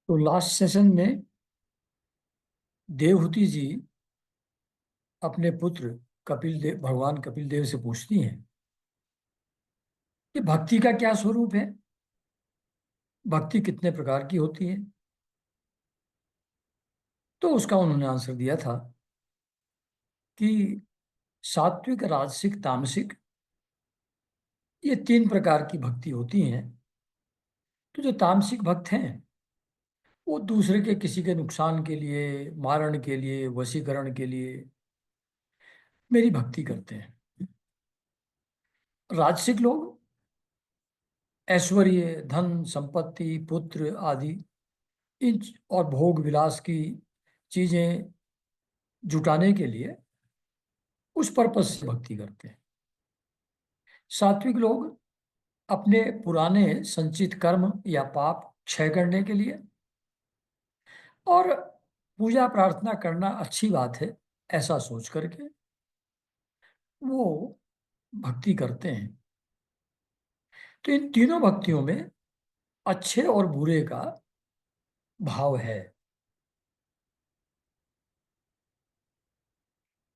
तो last session में देवहूति जी अपने पुत्र कपिल देव भगवान कपिल देव से पूछती हैं कि भक्ति का क्या स्वरूप है। भक्ति कितने प्रकार की होती है। तो उसका उन्होंने आंसर दिया था कि सात्विक, राजसिक, तामसिक, ये तीन प्रकार की भक्ति होती हैं। तो जो तामसिक भक्त हैं वो दूसरे के किसी के नुकसान के लिए, मारण के लिए, वशीकरण के लिए मेरी भक्ति करते हैं। राजसिक लोग ऐश्वर्य, धन, संपत्ति, पुत्र आदि इन और भोग विलास की चीजें जुटाने के लिए उस पर्पज से भक्ति करते हैं। सात्विक लोग अपने पुराने संचित कर्म या पाप क्षय करने के लिए और पूजा प्रार्थना करना अच्छी बात है ऐसा सोच करके वो भक्ति करते हैं। तो इन तीनों भक्तियों में अच्छे और बुरे का भाव है।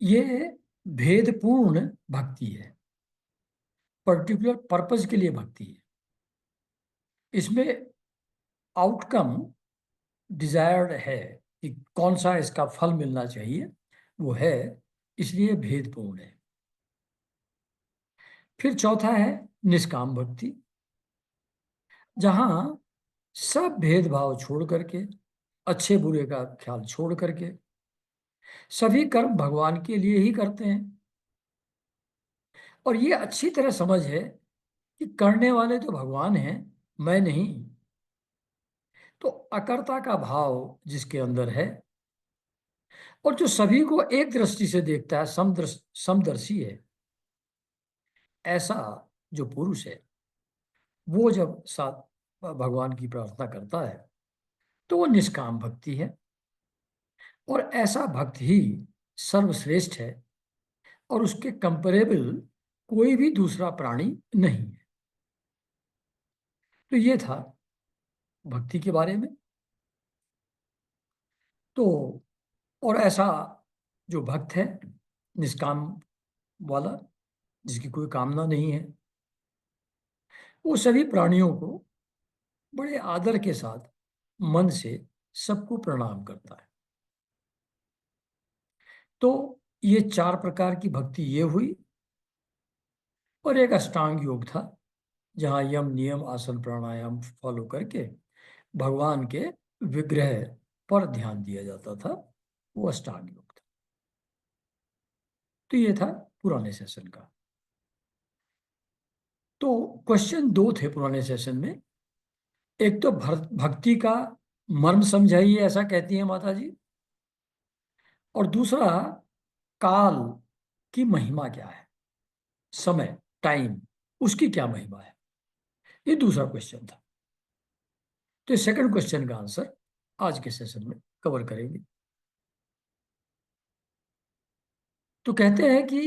ये भेदपूर्ण भक्ति है, पर्टिकुलर पर्पज के लिए भक्ति है। इसमें आउटकम डिजायर्ड है कि कौन सा इसका फल मिलना चाहिए, वो है, इसलिए भेदपूर्ण है। फिर चौथा है निष्काम भक्ति, जहां सब भेदभाव छोड़ करके, अच्छे बुरे का ख्याल छोड़ करके सभी कर्म भगवान के लिए ही करते हैं। और ये अच्छी तरह समझ है कि करने वाले तो भगवान हैं, मैं नहीं। तो अकर्ता का भाव जिसके अंदर है और जो सभी को एक दृष्टि से देखता है, समदर्शी है, ऐसा जो पुरुष है वो जब साथ भगवान की प्रार्थना करता है तो वो निष्काम भक्ति है। और ऐसा भक्त ही सर्वश्रेष्ठ है और उसके कंपेरेबल कोई भी दूसरा प्राणी नहीं है। तो ये था भक्ति के बारे में। तो और ऐसा जो भक्त है निष्काम वाला, जिसकी कोई कामना नहीं है, वो सभी प्राणियों को बड़े आदर के साथ मन से सबको प्रणाम करता है। तो ये चार प्रकार की भक्ति ये हुई। और एक अष्टांग योग था जहाँ यम, नियम, आसन, प्राणायाम फॉलो करके भगवान के विग्रह पर ध्यान दिया जाता था, वो अष्टांग योग था। तो ये था पुराने सेशन का। तो क्वेश्चन दो थे पुराने सेशन में। एक तो भक्ति का मर्म समझाइए ऐसा कहती है माता जी, और दूसरा काल की महिमा क्या है, समय, टाइम, उसकी क्या महिमा है। ये दूसरा क्वेश्चन था। तो सेकंड क्वेश्चन का आंसर आज के सेशन में कवर करेंगे। तो कहते हैं कि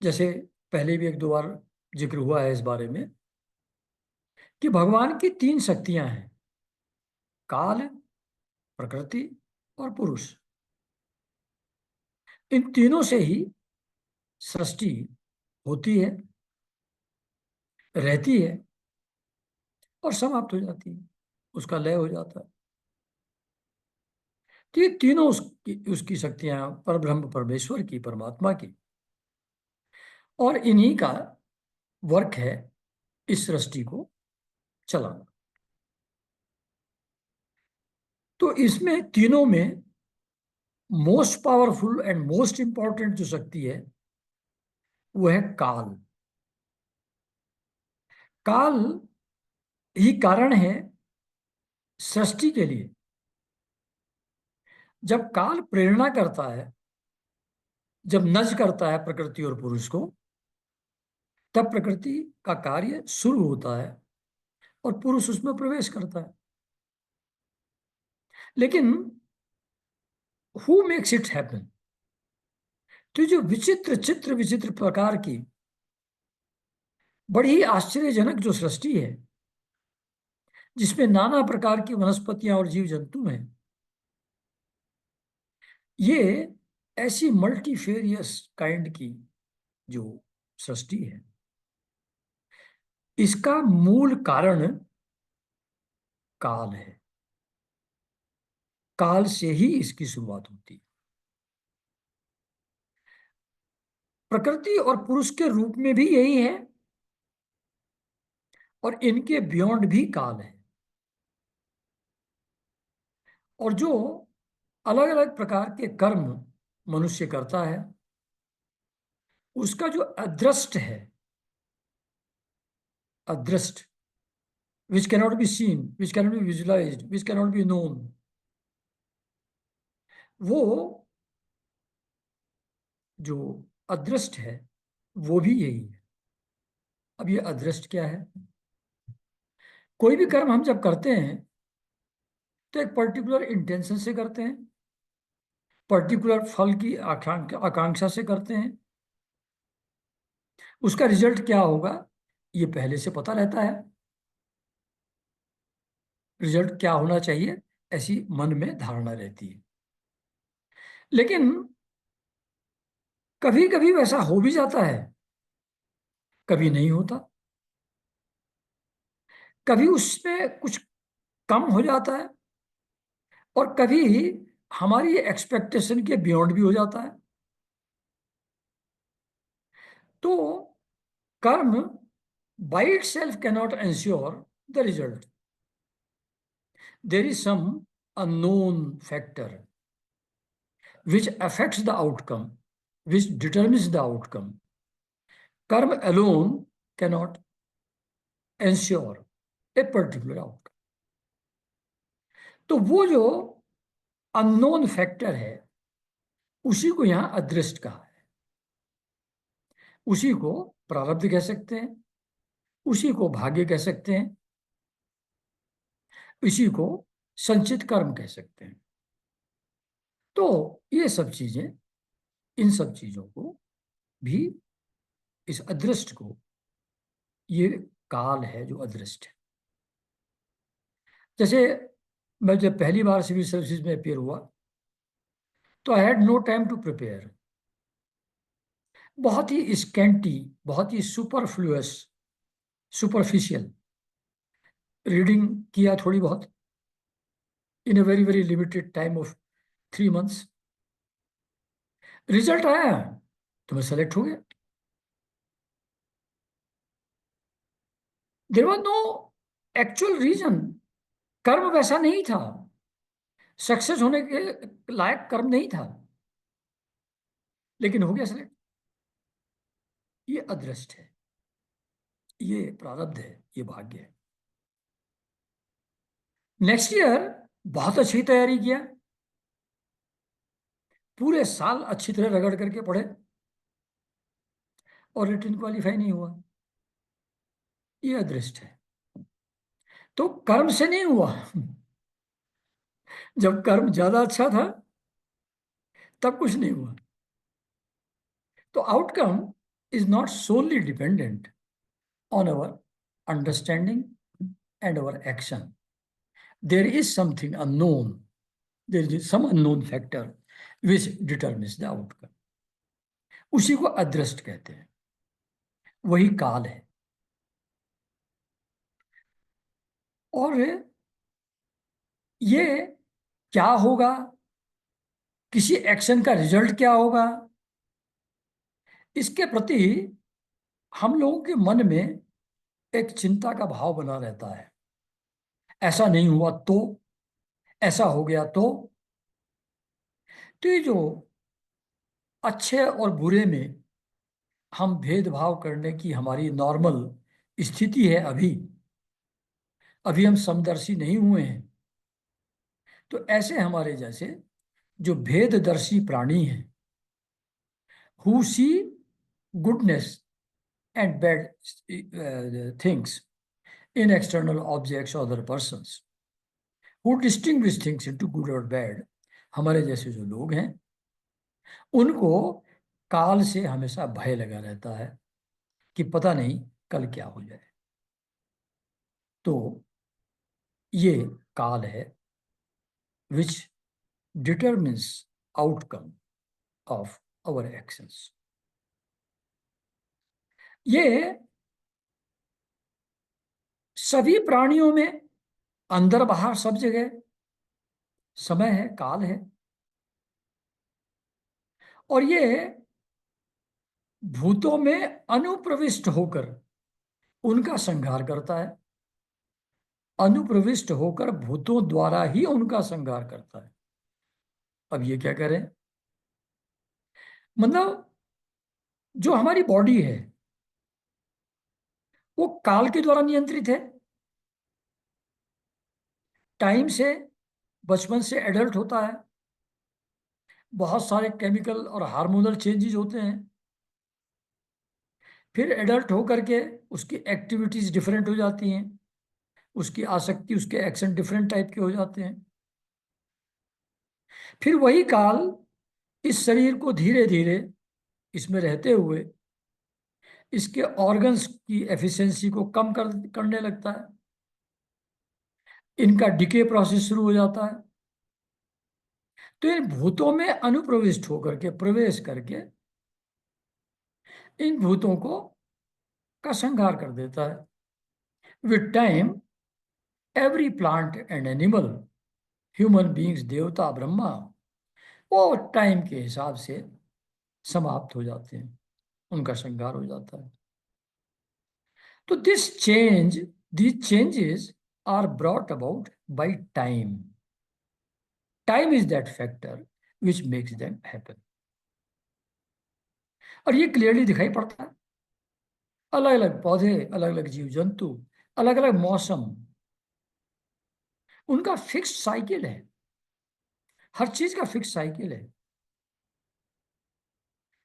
जैसे पहले भी एक दो बार जिक्र हुआ है इस बारे में कि भगवान की तीन शक्तियां हैं, काल, प्रकृति और पुरुष। इन तीनों से ही सृष्टि होती है, रहती है और समाप्त हो जाती है, उसका लय हो जाता है। तो ये तीनों उसकी उसकी शक्तियां परब्रह्म परमेश्वर की, परमात्मा की, और इन्हीं का वर्क है इस सृष्टि को चलाना। तो इसमें तीनों में most powerful and most important जो शक्ति है वो है काल। काल ही कारण है सृष्टि के लिए। जब काल प्रेरणा करता है, जब नज करता है प्रकृति और पुरुष को, तब प्रकृति का कार्य शुरू होता है और पुरुष उसमें प्रवेश करता है। लेकिन हु मेक्स इट हैपन। तो जो विचित्र प्रकार की बड़ी ही आश्चर्यजनक जो सृष्टि है, जिसमें नाना प्रकार की वनस्पतियां और जीव जंतु हैं, ये ऐसी मल्टीफेरियस काइंड की जो सृष्टि है, इसका मूल कारण काल है। काल से ही इसकी शुरुआत होती है। प्रकृति और पुरुष के रूप में भी यही है, और इनके बियॉन्ड भी काल है। और जो अलग अलग प्रकार के कर्म मनुष्य करता है, उसका जो अदृष्ट है, अदृष्ट, which cannot be seen, which cannot be visualised, which cannot be known, वो जो अदृष्ट है वो भी यही है। अब ये अदृष्ट क्या है? कोई भी कर्म हम जब करते हैं तो एक पर्टिकुलर इंटेंशन से करते हैं, पर्टिकुलर फल की आकांक्षा से करते हैं। उसका रिजल्ट क्या होगा ये पहले से पता रहता है। रिजल्ट क्या होना चाहिए ऐसी मन में धारणा रहती है। लेकिन कभी कभी वैसा हो भी जाता है, कभी नहीं होता, कभी उसमें कुछ कम हो जाता है, और कभी हमारी एक्सपेक्टेशन के बियॉन्ड भी हो जाता है। तो कर्म by itself cannot ensure the result. There is some unknown factor which affects the outcome, which determines the outcome. Karma alone cannot ensure a particular outcome. तो वो जो अननोन फैक्टर है उसी को यहां अदृष्ट कहा है। उसी को प्रारब्ध कह सकते हैं, उसी को भाग्य कह सकते हैं, इसी को संचित कर्म कह सकते हैं। तो ये सब चीजें, इन सब चीजों को भी, इस अदृष्ट को, ये काल है जो अदृष्ट है। जैसे मैं जब पहली बार सिविल सर्विसेज में अपेयर हुआ तो I had no time to prepare. बहुत ही स्कैंटी, बहुत ही सुपरफ्लुअस, सुपरफिशियल रीडिंग किया थोड़ी बहुत, in a very very limited time of 3 months. Result आया तो मैं सेलेक्ट हो गया। There was no actual reason. कर्म वैसा नहीं था, सक्सेस होने के लायक कर्म नहीं था, लेकिन हो गया सेलेक्ट। ये अदृष्ट है, ये प्रारब्ध है, ये भाग्य है। नेक्स्ट ईयर बहुत अच्छी तैयारी किया, पूरे साल अच्छी तरह रगड़ करके पढ़े, और रिटन क्वालिफाई नहीं हुआ। ये अदृष्ट है। तो कर्म से नहीं हुआ। जब कर्म ज्यादा अच्छा था तब कुछ नहीं हुआ। तो outcome is not solely dependent on our understanding and our action. There is something unknown, there is some unknown factor which determines the outcome. उसी को अदृष्ट कहते हैं, वही काल है। और ये क्या होगा, किसी एक्शन का रिजल्ट क्या होगा, इसके प्रति हम लोगों के मन में एक चिंता का भाव बना रहता है। ऐसा नहीं हुआ तो, ऐसा हो गया तो ये जो अच्छे और बुरे में हम भेदभाव करने की हमारी नॉर्मल स्थिति है, अभी अभी हम समदर्शी नहीं हुए हैं। तो ऐसे हमारे जैसे जो भेददर्शी प्राणी हैं, who see goodness and bad things in external objects or other persons, who distinguish things into good or bad, हमारे जैसे जो लोग हैं उनको काल से हमेशा भय लगा रहता है कि पता नहीं कल क्या हो जाए। तो ये काल है which determines outcome of our actions. ये सभी प्राणियों में, अंदर बाहर सब जगह समय है, काल है। और ये भूतों में अनुप्रविष्ट होकर उनका संहार करता है। अनुप्रविष्ट होकर भूतों द्वारा ही उनका संहार करता है। अब ये क्या करें? मतलब जो हमारी बॉडी है वो काल के द्वारा नियंत्रित है। टाइम से, बचपन से एडल्ट होता है, बहुत सारे केमिकल और हार्मोनल चेंजेस होते हैं। फिर एडल्ट होकर के उसकी एक्टिविटीज डिफरेंट हो जाती हैं, उसकी आसक्ति, उसके एक्शन डिफरेंट टाइप के हो जाते हैं। फिर वही काल इस शरीर को धीरे धीरे इसमें रहते हुए इसके ऑर्गन्स की एफिशिएंसी को कम करने लगता है। इनका डिके प्रोसेस शुरू हो जाता है। तो इन भूतों में अनुप्रविष्ट होकर के, प्रवेश करके इन भूतों को का संहार कर देता है। With time every plant and animal, human beings, देवता, ब्रह्मा, वो टाइम के हिसाब से समाप्त हो जाते हैं, उनका संहार हो जाता है। तो these changes are brought about by time. Time is that factor which makes them happen. और ये क्लियरली दिखाई पड़ता है। अलग अलग पौधे, अलग अलग जीव जंतु, अलग अलग मौसम, उनका फिक्स साइकिल है। हर चीज का फिक्स साइकिल है।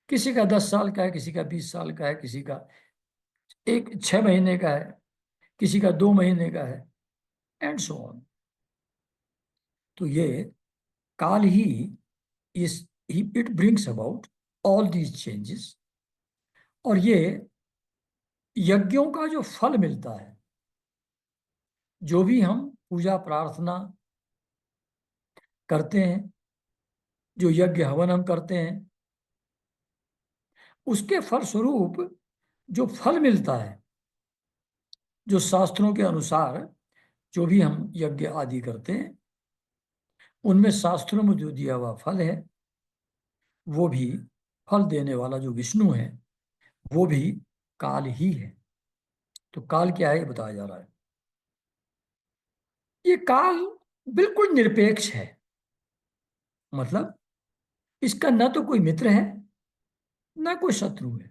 किसी का 10 साल का है, किसी का 20 साल का है, किसी का 6 महीने का है, किसी का 2 महीने का है, एंड सो ऑन। तो ये काल ही इस it brings about all these changes. और ये यज्ञों का जो फल मिलता है, जो भी हम पूजा प्रार्थना करते हैं, जो यज्ञ हवन हम करते हैं, उसके फलस्वरूप जो फल मिलता है, जो शास्त्रों के अनुसार जो भी हम यज्ञ आदि करते हैं, उनमें शास्त्रों में जो दिया हुआ फल है, वो भी फल देने वाला जो विष्णु है, वो भी काल ही है। तो काल क्या है ये बताया जा रहा है। ये काल बिल्कुल निरपेक्ष है। मतलब इसका ना तो कोई मित्र है, ना कोई शत्रु है,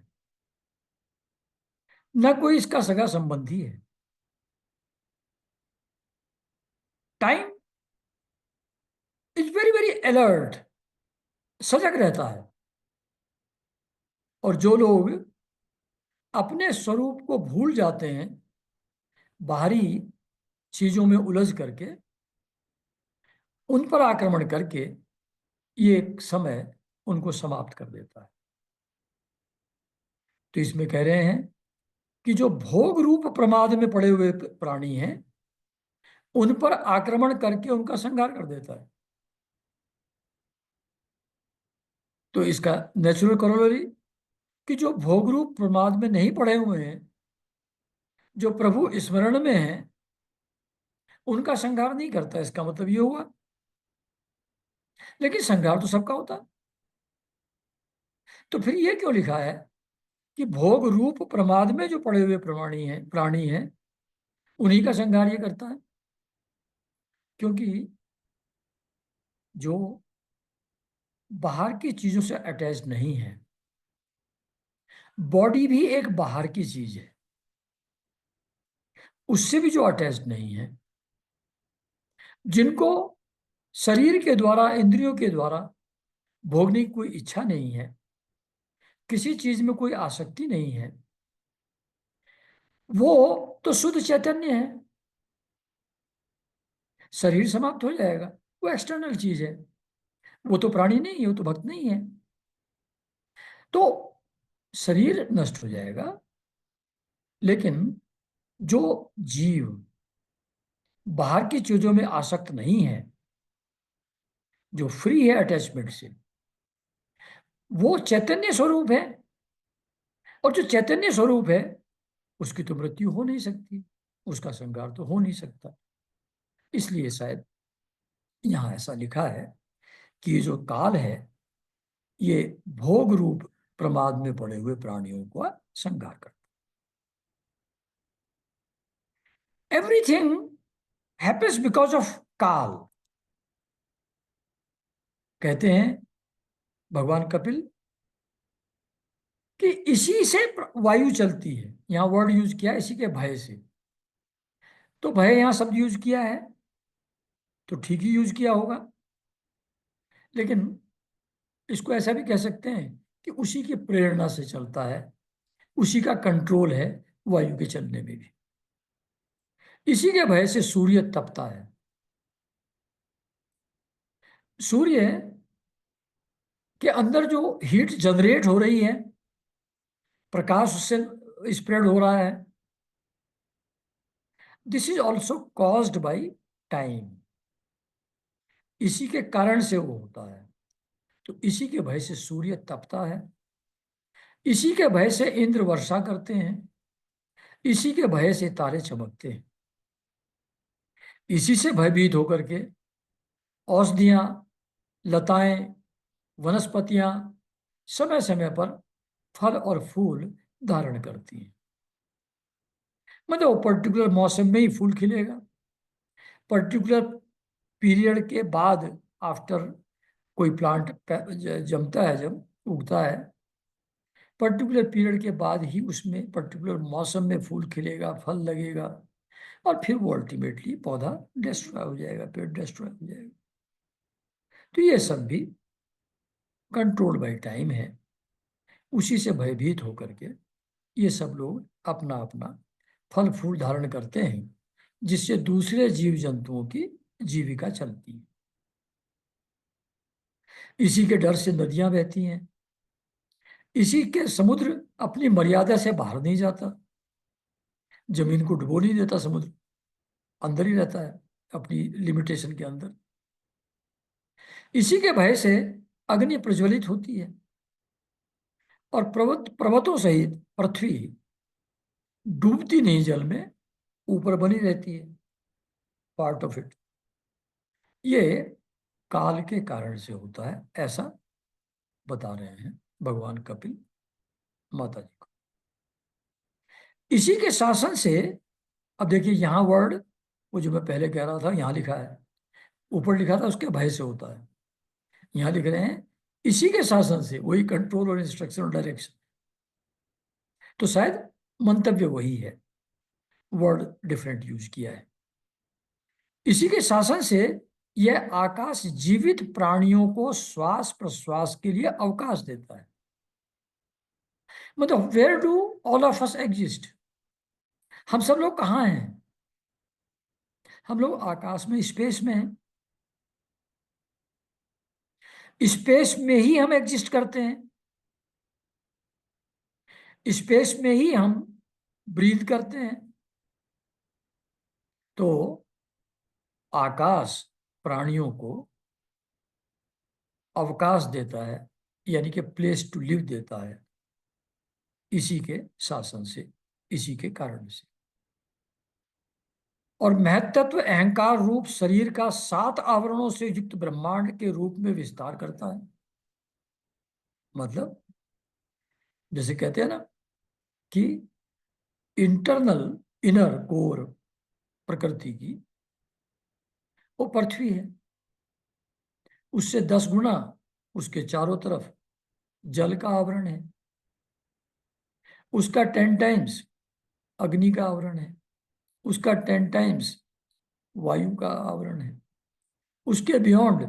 ना कोई इसका सगा संबंधी है। Time is very very alert, सजग रहता है। और जो लोग अपने स्वरूप को भूल जाते हैं, बाहरी चीजों में उलझ करके, उन पर आक्रमण करके, ये समय उनको समाप्त कर देता है। तो इसमें कह रहे हैं कि जो भोग रूप प्रमाद में पड़े हुए प्राणी हैं, उन पर आक्रमण करके उनका संहार कर देता है। तो इसका नेचुरल करोलरी कि जो भोग रूप प्रमाद में नहीं पड़े हुए हैं, जो प्रभु स्मरण में हैं, उनका संहार नहीं करता। इसका मतलब ये हुआ। लेकिन संहार तो सबका होता है। तो फिर ये क्यों लिखा है कि भोग रूप प्रमाद में जो पड़े हुए प्राणी हैं, उन्हीं का संहार ये करता है? क्योंकि जो बाहर की चीजों से अटैच नहीं है, बॉडी भी एक बाहर की चीज है, उससे भी जो अटैच नहीं है, जिनको शरीर के द्वारा, इंद्रियों के द्वारा भोगने की कोई इच्छा नहीं है, किसी चीज में कोई आसक्ति नहीं है, वो तो शुद्ध चैतन्य है। शरीर समाप्त हो जाएगा, वो एक्सटर्नल चीज है, वो तो प्राणी नहीं है, वो तो भक्त नहीं है। तो शरीर नष्ट हो जाएगा, लेकिन जो जीव बाहर की चीजों में आसक्त नहीं है, जो फ्री है अटैचमेंट से, वो चैतन्य स्वरूप है। और जो चैतन्य स्वरूप है उसकी तो मृत्यु हो नहीं सकती, उसका संहार तो हो नहीं सकता। इसलिए शायद यहां ऐसा लिखा है कि ये जो काल है ये भोग रूप प्रमाद में पड़े हुए प्राणियों का संहार करता है। एवरीथिंग हैपेंस बिकॉज ऑफ काल। कहते हैं भगवान कपिल कि इसी से वायु चलती है। यहां वर्ड यूज किया है इसी के भय से, तो भय यहां शब्द यूज किया है तो ठीक ही यूज किया होगा। लेकिन इसको ऐसा भी कह सकते हैं कि उसी की प्रेरणा से चलता है, उसी का कंट्रोल है वायु के चलने में भी। इसी के भय से सूर्य तपता है। सूर्य के अंदर जो हीट जनरेट हो रही है, प्रकाश उससे स्प्रेड हो रहा है, this is also caused by time. इसी के कारण से वो होता है। तो इसी के भय से सूर्य तपता है, इसी के भय से इंद्र वर्षा करते हैं, इसी के भय से तारे चमकते हैं। इसी से भयभीत होकर के औषधियां, लताएं, वनस्पतियां समय समय पर फल और फूल धारण करती हैं। मतलब वो पर्टिकुलर मौसम में ही फूल खिलेगा, पर्टिकुलर पीरियड के बाद, आफ्टर कोई प्लांट जमता है, जब उगता है, पर्टिकुलर पीरियड के बाद ही उसमें पर्टिकुलर मौसम में फूल खिलेगा, फल लगेगा, और फिर वो अल्टीमेटली पौधा डिस्ट्रॉय हो जाएगा, पेड़ डिस्ट्रॉय हो जाएगा। तो ये सब भी कंट्रोल बाय टाइम है। उसी से भयभीत होकर के ये सब लोग अपना अपना फल फूल धारण करते हैं, जिससे दूसरे जीव जंतुओं की जीविका चलती है। इसी के डर से नदियां बहती हैं, इसी के समुद्र अपनी मर्यादा से बाहर नहीं जाता, जमीन को डुबो नहीं देता, समुद्र अंदर ही रहता है अपनी लिमिटेशन के अंदर। इसी के भय से अग्नि प्रज्वलित होती है और पर्वतों सहित पृथ्वी डूबती नहीं जल में, ऊपर बनी रहती है, पार्ट ऑफ इट। ये काल के कारण से होता है, ऐसा बता रहे हैं भगवान कपिल माता जी को। इसी के शासन से, अब देखिए यहां वर्ड, वो जो मैं पहले कह रहा था यहां लिखा है, ऊपर लिखा था उसके भय से होता है, यहां लिख रहे हैं इसी के शासन से, वही कंट्रोल और इंस्ट्रक्शन और डायरेक्शन। तो शायद मंतव्य वही है, वर्ड डिफरेंट यूज किया है। इसी के शासन से यह आकाश जीवित प्राणियों को श्वास प्रश्वास के लिए अवकाश देता है। मतलब where do all of us exist? हम सब लोग कहाँ हैं? हम लोग आकाश में, स्पेस में हैं। स्पेस में ही हम एग्जिस्ट करते हैं, स्पेस में ही हम ब्रीथ करते हैं। तो आकाश प्राणियों को अवकाश देता है, यानी कि प्लेस टू लिव देता है, इसी के शासन से, इसी के कारण से। और महत्त्व अहंकार रूप शरीर का 7 आवरणों से युक्त ब्रह्मांड के रूप में विस्तार करता है। मतलब जैसे कहते हैं ना कि इंटरनल, इनर कोर प्रकृति की वो पृथ्वी है, उससे 10 गुना उसके चारों तरफ जल का आवरण है, उसका 10 टाइम्स अग्नि का आवरण है, उसका 10 टाइम्स वायु का आवरण है, उसके बियॉन्ड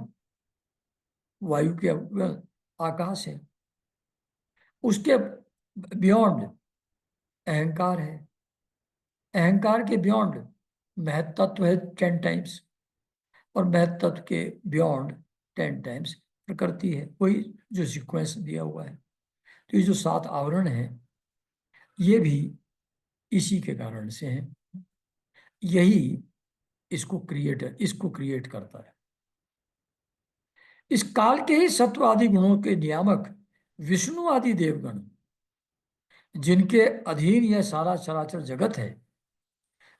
वायु के आकाश है, उसके बियॉन्ड अहंकार है, अहंकार के बियॉन्ड महत्त्व है 10 टाइम्स, और महत्त्व के बियॉन्ड 10 टाइम्स प्रकृति है, वही जो सीक्वेंस दिया हुआ है। तो ये जो 7 आवरण है ये भी इसी के कारण से हैं। यही इसको क्रिएट करता है। इस काल के ही सत्व आदि गुणों के नियामक विष्णु आदि देवगण, जिनके अधीन यह सारा चराचर जगत है,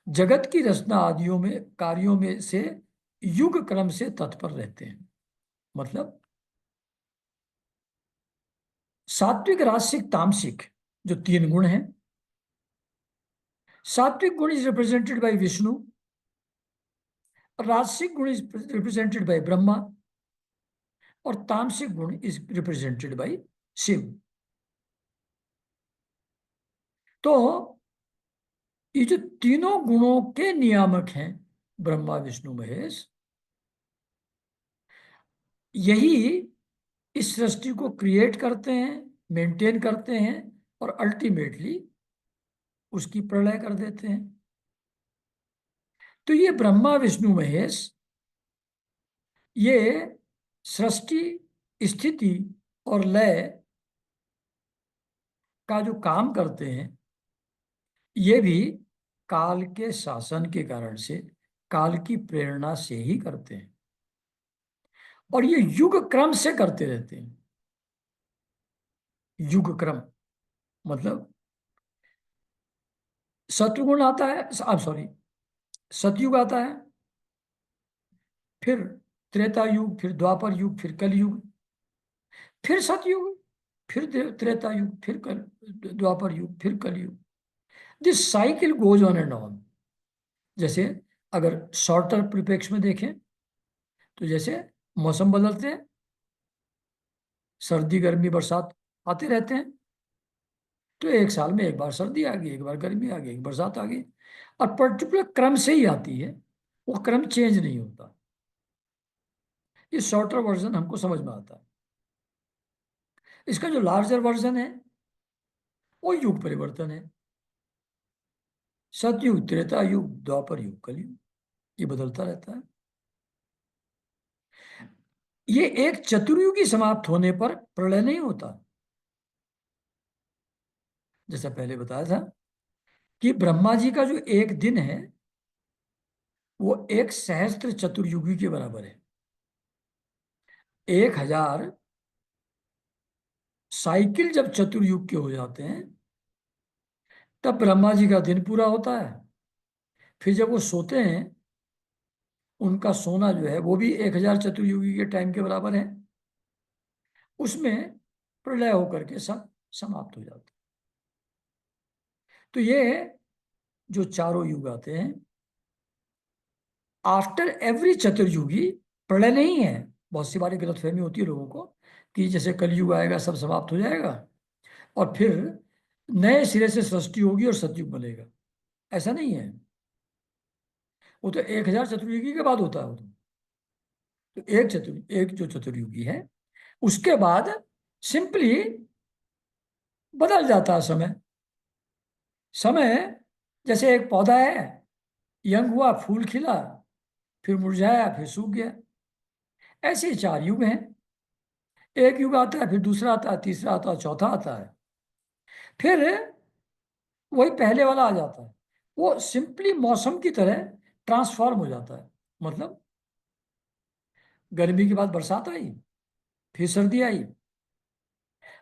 जगत की रचना आदियों में कार्यों में से युग क्रम से तत्पर रहते हैं। मतलब सात्विक, राजसिक, तामसिक जो 3 गुण हैं, सात्विक गुण इज रिप्रेजेंटेड बाय विष्णु, राजसिक गुण इज रिप्रेजेंटेड बाय ब्रह्मा, और तामसिक गुण इज रिप्रेजेंटेड बाय शिव। तो ये जो तीनों गुणों के नियामक हैं ब्रह्मा विष्णु महेश, यही इस सृष्टि को क्रिएट करते हैं, मेंटेन करते हैं, और अल्टीमेटली उसकी प्रलय कर देते हैं। तो ये ब्रह्मा विष्णु महेश, ये सृष्टि, स्थिति और लय का जो काम करते हैं, ये भी काल के शासन के कारण से, काल की प्रेरणा से ही करते हैं, और ये युग क्रम से करते रहते हैं। युग क्रम मतलब सत्युगुण आता है, अब सॉरी, सतयुग आता है, फिर त्रेता युग, फिर द्वापर युग, फिर कलयुग, फिर सतयुग, फिर त्रेता युग, फिर कल द्वापर युग, फिर कलयुग। This cycle goes on and on. जैसे अगर शॉर्टर परिप्रेक्ष्य में देखें तो जैसे मौसम बदलते हैं, सर्दी गर्मी बरसात आते रहते हैं, तो एक साल में एक बार सर्दी आ गई, एक बार गर्मी आ गई, एक बरसात आ गई, और पर्टिकुलर क्रम से ही आती है, वो क्रम चेंज नहीं होता। ये शॉर्टर वर्जन हमको समझ में आता है। इसका जो लार्जर वर्जन है वो युग परिवर्तन है। सतयुग, त्रेता युग, द्वापर युग, कलयुग, ये बदलता रहता है। ये एक चतुर्युगी समाप्त होने पर प्रलय नहीं होता। जैसा पहले बताया था कि ब्रह्मा जी का जो एक दिन है वो 1 सहस्त्र चतुर्युगी के बराबर है। 1000 साइकिल जब चतुर्युग के हो जाते हैं तब ब्रह्मा जी का दिन पूरा होता है। फिर जब वो सोते हैं, उनका सोना जो है वो भी 1000 चतुर्युगी के टाइम के बराबर है। उसमें प्रलय होकर के सब समाप्त हो जाता है। तो ये जो चारों युग आते हैं, आफ्टर एवरी चतुर्युगी प्रलय नहीं है। बहुत सी बारी गलतफहमी होती है लोगों को कि जैसे कलयुग आएगा सब समाप्त हो जाएगा और फिर नए सिरे से सृष्टि होगी और सतयुग बनेगा। ऐसा नहीं है। वो तो 1000 चतुर्युगी के बाद होता है। वो तो एक जो चतुर्युगी है उसके बाद सिंपली बदल जाता है समय। समय जैसे एक पौधा है, यंग हुआ, फूल खिला, फिर मुरझाया, फिर सूख गया। ऐसे ही 4 युग हैं। एक युग आता है, फिर दूसरा आता है, तीसरा आता है, चौथा आता है, फिर वही पहले वाला आ जाता है। वो सिंपली मौसम की तरह ट्रांसफॉर्म हो जाता है। मतलब गर्मी के बाद बरसात आई, फिर सर्दी आई,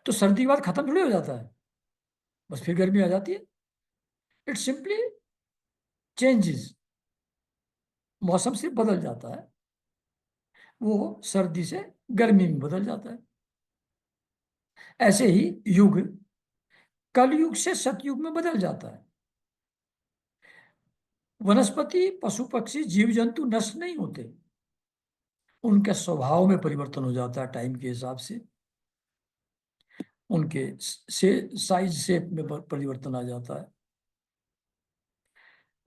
तो सर्दी के बाद खत्म थोड़ी हो जाता है, बस फिर गर्मी आ जाती है। It simply changes. मौसम सिर्फ बदल जाता है, वो सर्दी से गर्मी में बदल जाता है। ऐसे ही युग कलयुग से सतयुग में बदल जाता है। वनस्पति, पशु पक्षी, जीव जंतु नष्ट नहीं होते, उनके स्वभाव में परिवर्तन हो जाता है टाइम के हिसाब से। उनके से साइज शेप में परिवर्तन आ जाता है,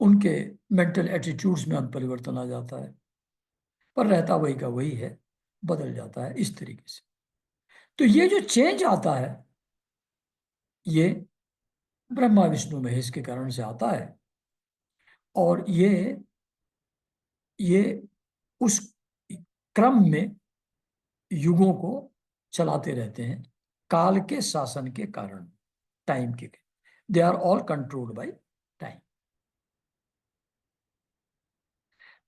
उनके मेंटल एटीट्यूड्स में परिवर्तन आ जाता है, पर रहता वही का वही है, बदल जाता है इस तरीके से। तो ये जो चेंज आता है ये ब्रह्मा विष्णु महेश के कारण से आता है, और ये उस क्रम में युगों को चलाते रहते हैं काल के शासन के कारण, टाइम के। They are all controlled by time.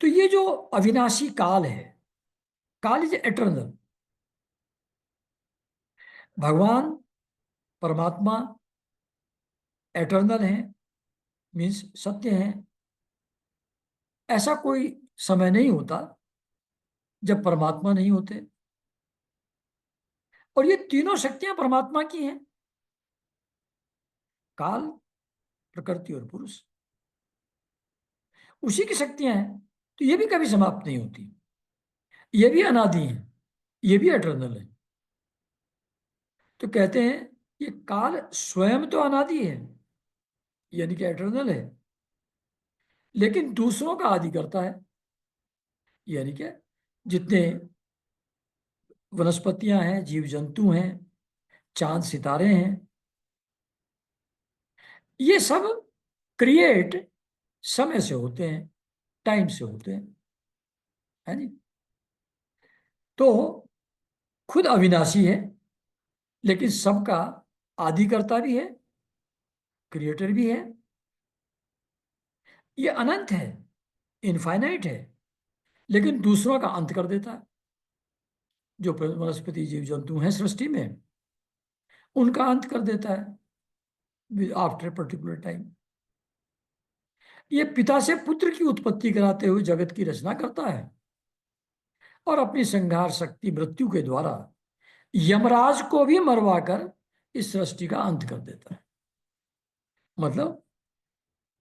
तो ये जो अविनाशी काल है, काल इज एटर्नल। भगवान परमात्मा एटर्नल है, मीन्स सत्य है। ऐसा कोई समय नहीं होता जब परमात्मा नहीं होते। और ये तीनों शक्तियां परमात्मा की हैं, काल, प्रकृति और पुरुष, उसी की शक्तियां हैं। तो ये भी कभी समाप्त नहीं होती, ये भी अनादि हैं, ये भी एटर्नल है। तो कहते हैं ये काल स्वयं तो अनादि है, यानी कि एटर्नल है, लेकिन दूसरों का आदि करता है। यानी कि जितने वनस्पतियां हैं, जीव जंतु हैं, चांद सितारे हैं, ये सब क्रिएट समय से होते हैं, टाइम से होते हैं, है नहीं। तो खुद अविनाशी है, लेकिन सबका आदिकर्ता भी है, क्रिएटर भी है। ये अनंत है, इनफाइनाइट है, लेकिन दूसरों का अंत कर देता है। जो वनस्पति जीव जंतु हैं सृष्टि में, उनका अंत कर देता है आफ्टर पर्टिकुलर टाइम। ये पिता से पुत्र की उत्पत्ति कराते हुए जगत की रचना करता है, और अपनी संहार शक्ति मृत्यु के द्वारा यमराज को भी मरवाकर इस सृष्टि का अंत कर देता है। मतलब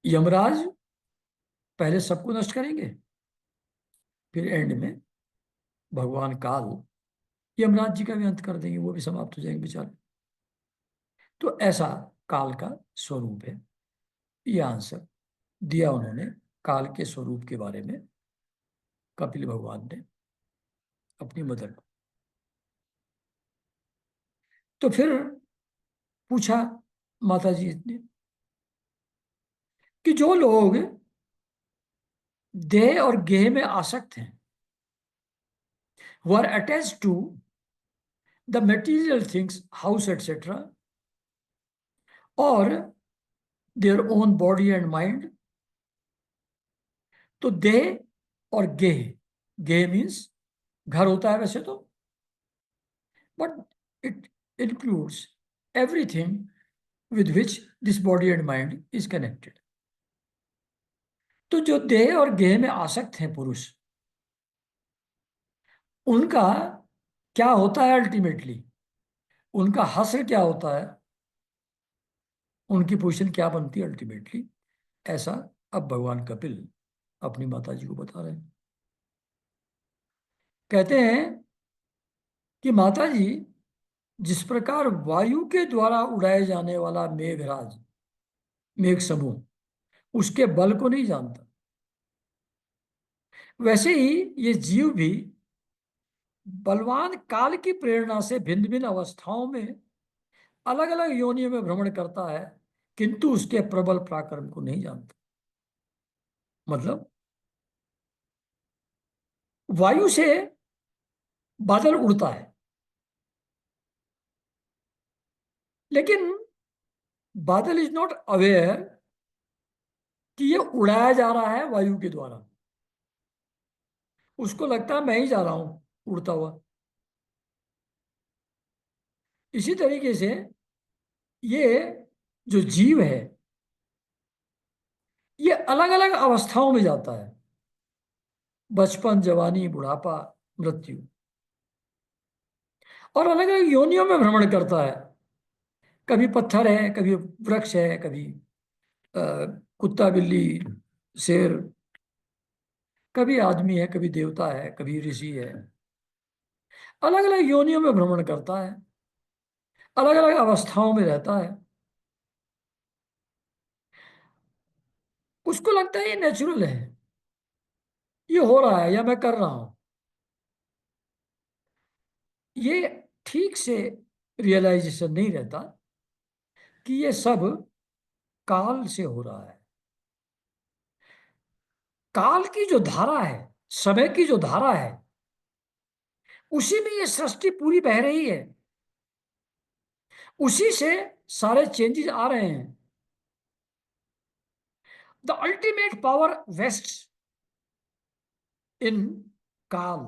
यमराज पहले सबको नष्ट करेंगे, फिर एंड में भगवान काल यमराज जी का भी अंत कर देंगे, वो भी समाप्त हो जाएंगे बेचारे। तो ऐसा काल का स्वरूप है। यह आंसर दिया उन्होंने काल के स्वरूप के बारे में कपिल भगवान ने अपनी मदर को। तो फिर पूछा माता जी ने कि जो लोग देह और गेह में आसक्त हैं, who are attached to the material things, house, etc., or their own body and mind, तो देह और गेह, गेह मीन्स घर होता है वैसे तो, but it includes everything with which this body and mind is connected. तो जो देह और गेह में आसक्त हैं पुरुष, उनका क्या होता है अल्टीमेटली, उनका हश्र क्या होता है, उनकी पोजीशन क्या बनती है अल्टीमेटली, ऐसा अब भगवान कपिल अपनी माता जी को बता रहे हैं। कहते हैं कि माता जी, जिस प्रकार वायु के द्वारा उड़ाए जाने वाला मेघराज, मेघ समूह, उसके बल को नहीं जानता, वैसे ही ये जीव भी बलवान काल की प्रेरणा से भिन्न भिन्न अवस्थाओं में अलग अलग योनियों में भ्रमण करता है, किंतु उसके प्रबल पराक्रम को नहीं जानता। मतलब वायु से बादल उड़ता है, लेकिन बादल इज नॉट अवेयर कि ये उड़ाया जा रहा है वायु के द्वारा। उसको लगता है मैं ही जा रहा हूं उड़ता हुआ। इसी तरीके से ये जो जीव है, ये अलग अलग अवस्थाओं में जाता है, बचपन, जवानी, बुढ़ापा, मृत्यु, और अलग अलग योनियों में भ्रमण करता है। कभी पत्थर है, कभी वृक्ष है, कभी अ, कुत्ता, बिल्ली, शेर, कभी आदमी है, कभी देवता है, कभी ऋषि है। अलग अलग योनियों में भ्रमण करता है, अलग अलग अवस्थाओं में रहता है। उसको लगता है ये नेचुरल है, ये हो रहा है या मैं कर रहा हूं। ये ठीक से रियलाइजेशन नहीं रहता कि ये सब काल से हो रहा है। काल की जो धारा है, समय की जो धारा है, उसी में ये सृष्टि पूरी बह रही है, उसी से सारे चेंजेस आ रहे हैं। द अल्टीमेट पावर वेस्ट इन काल।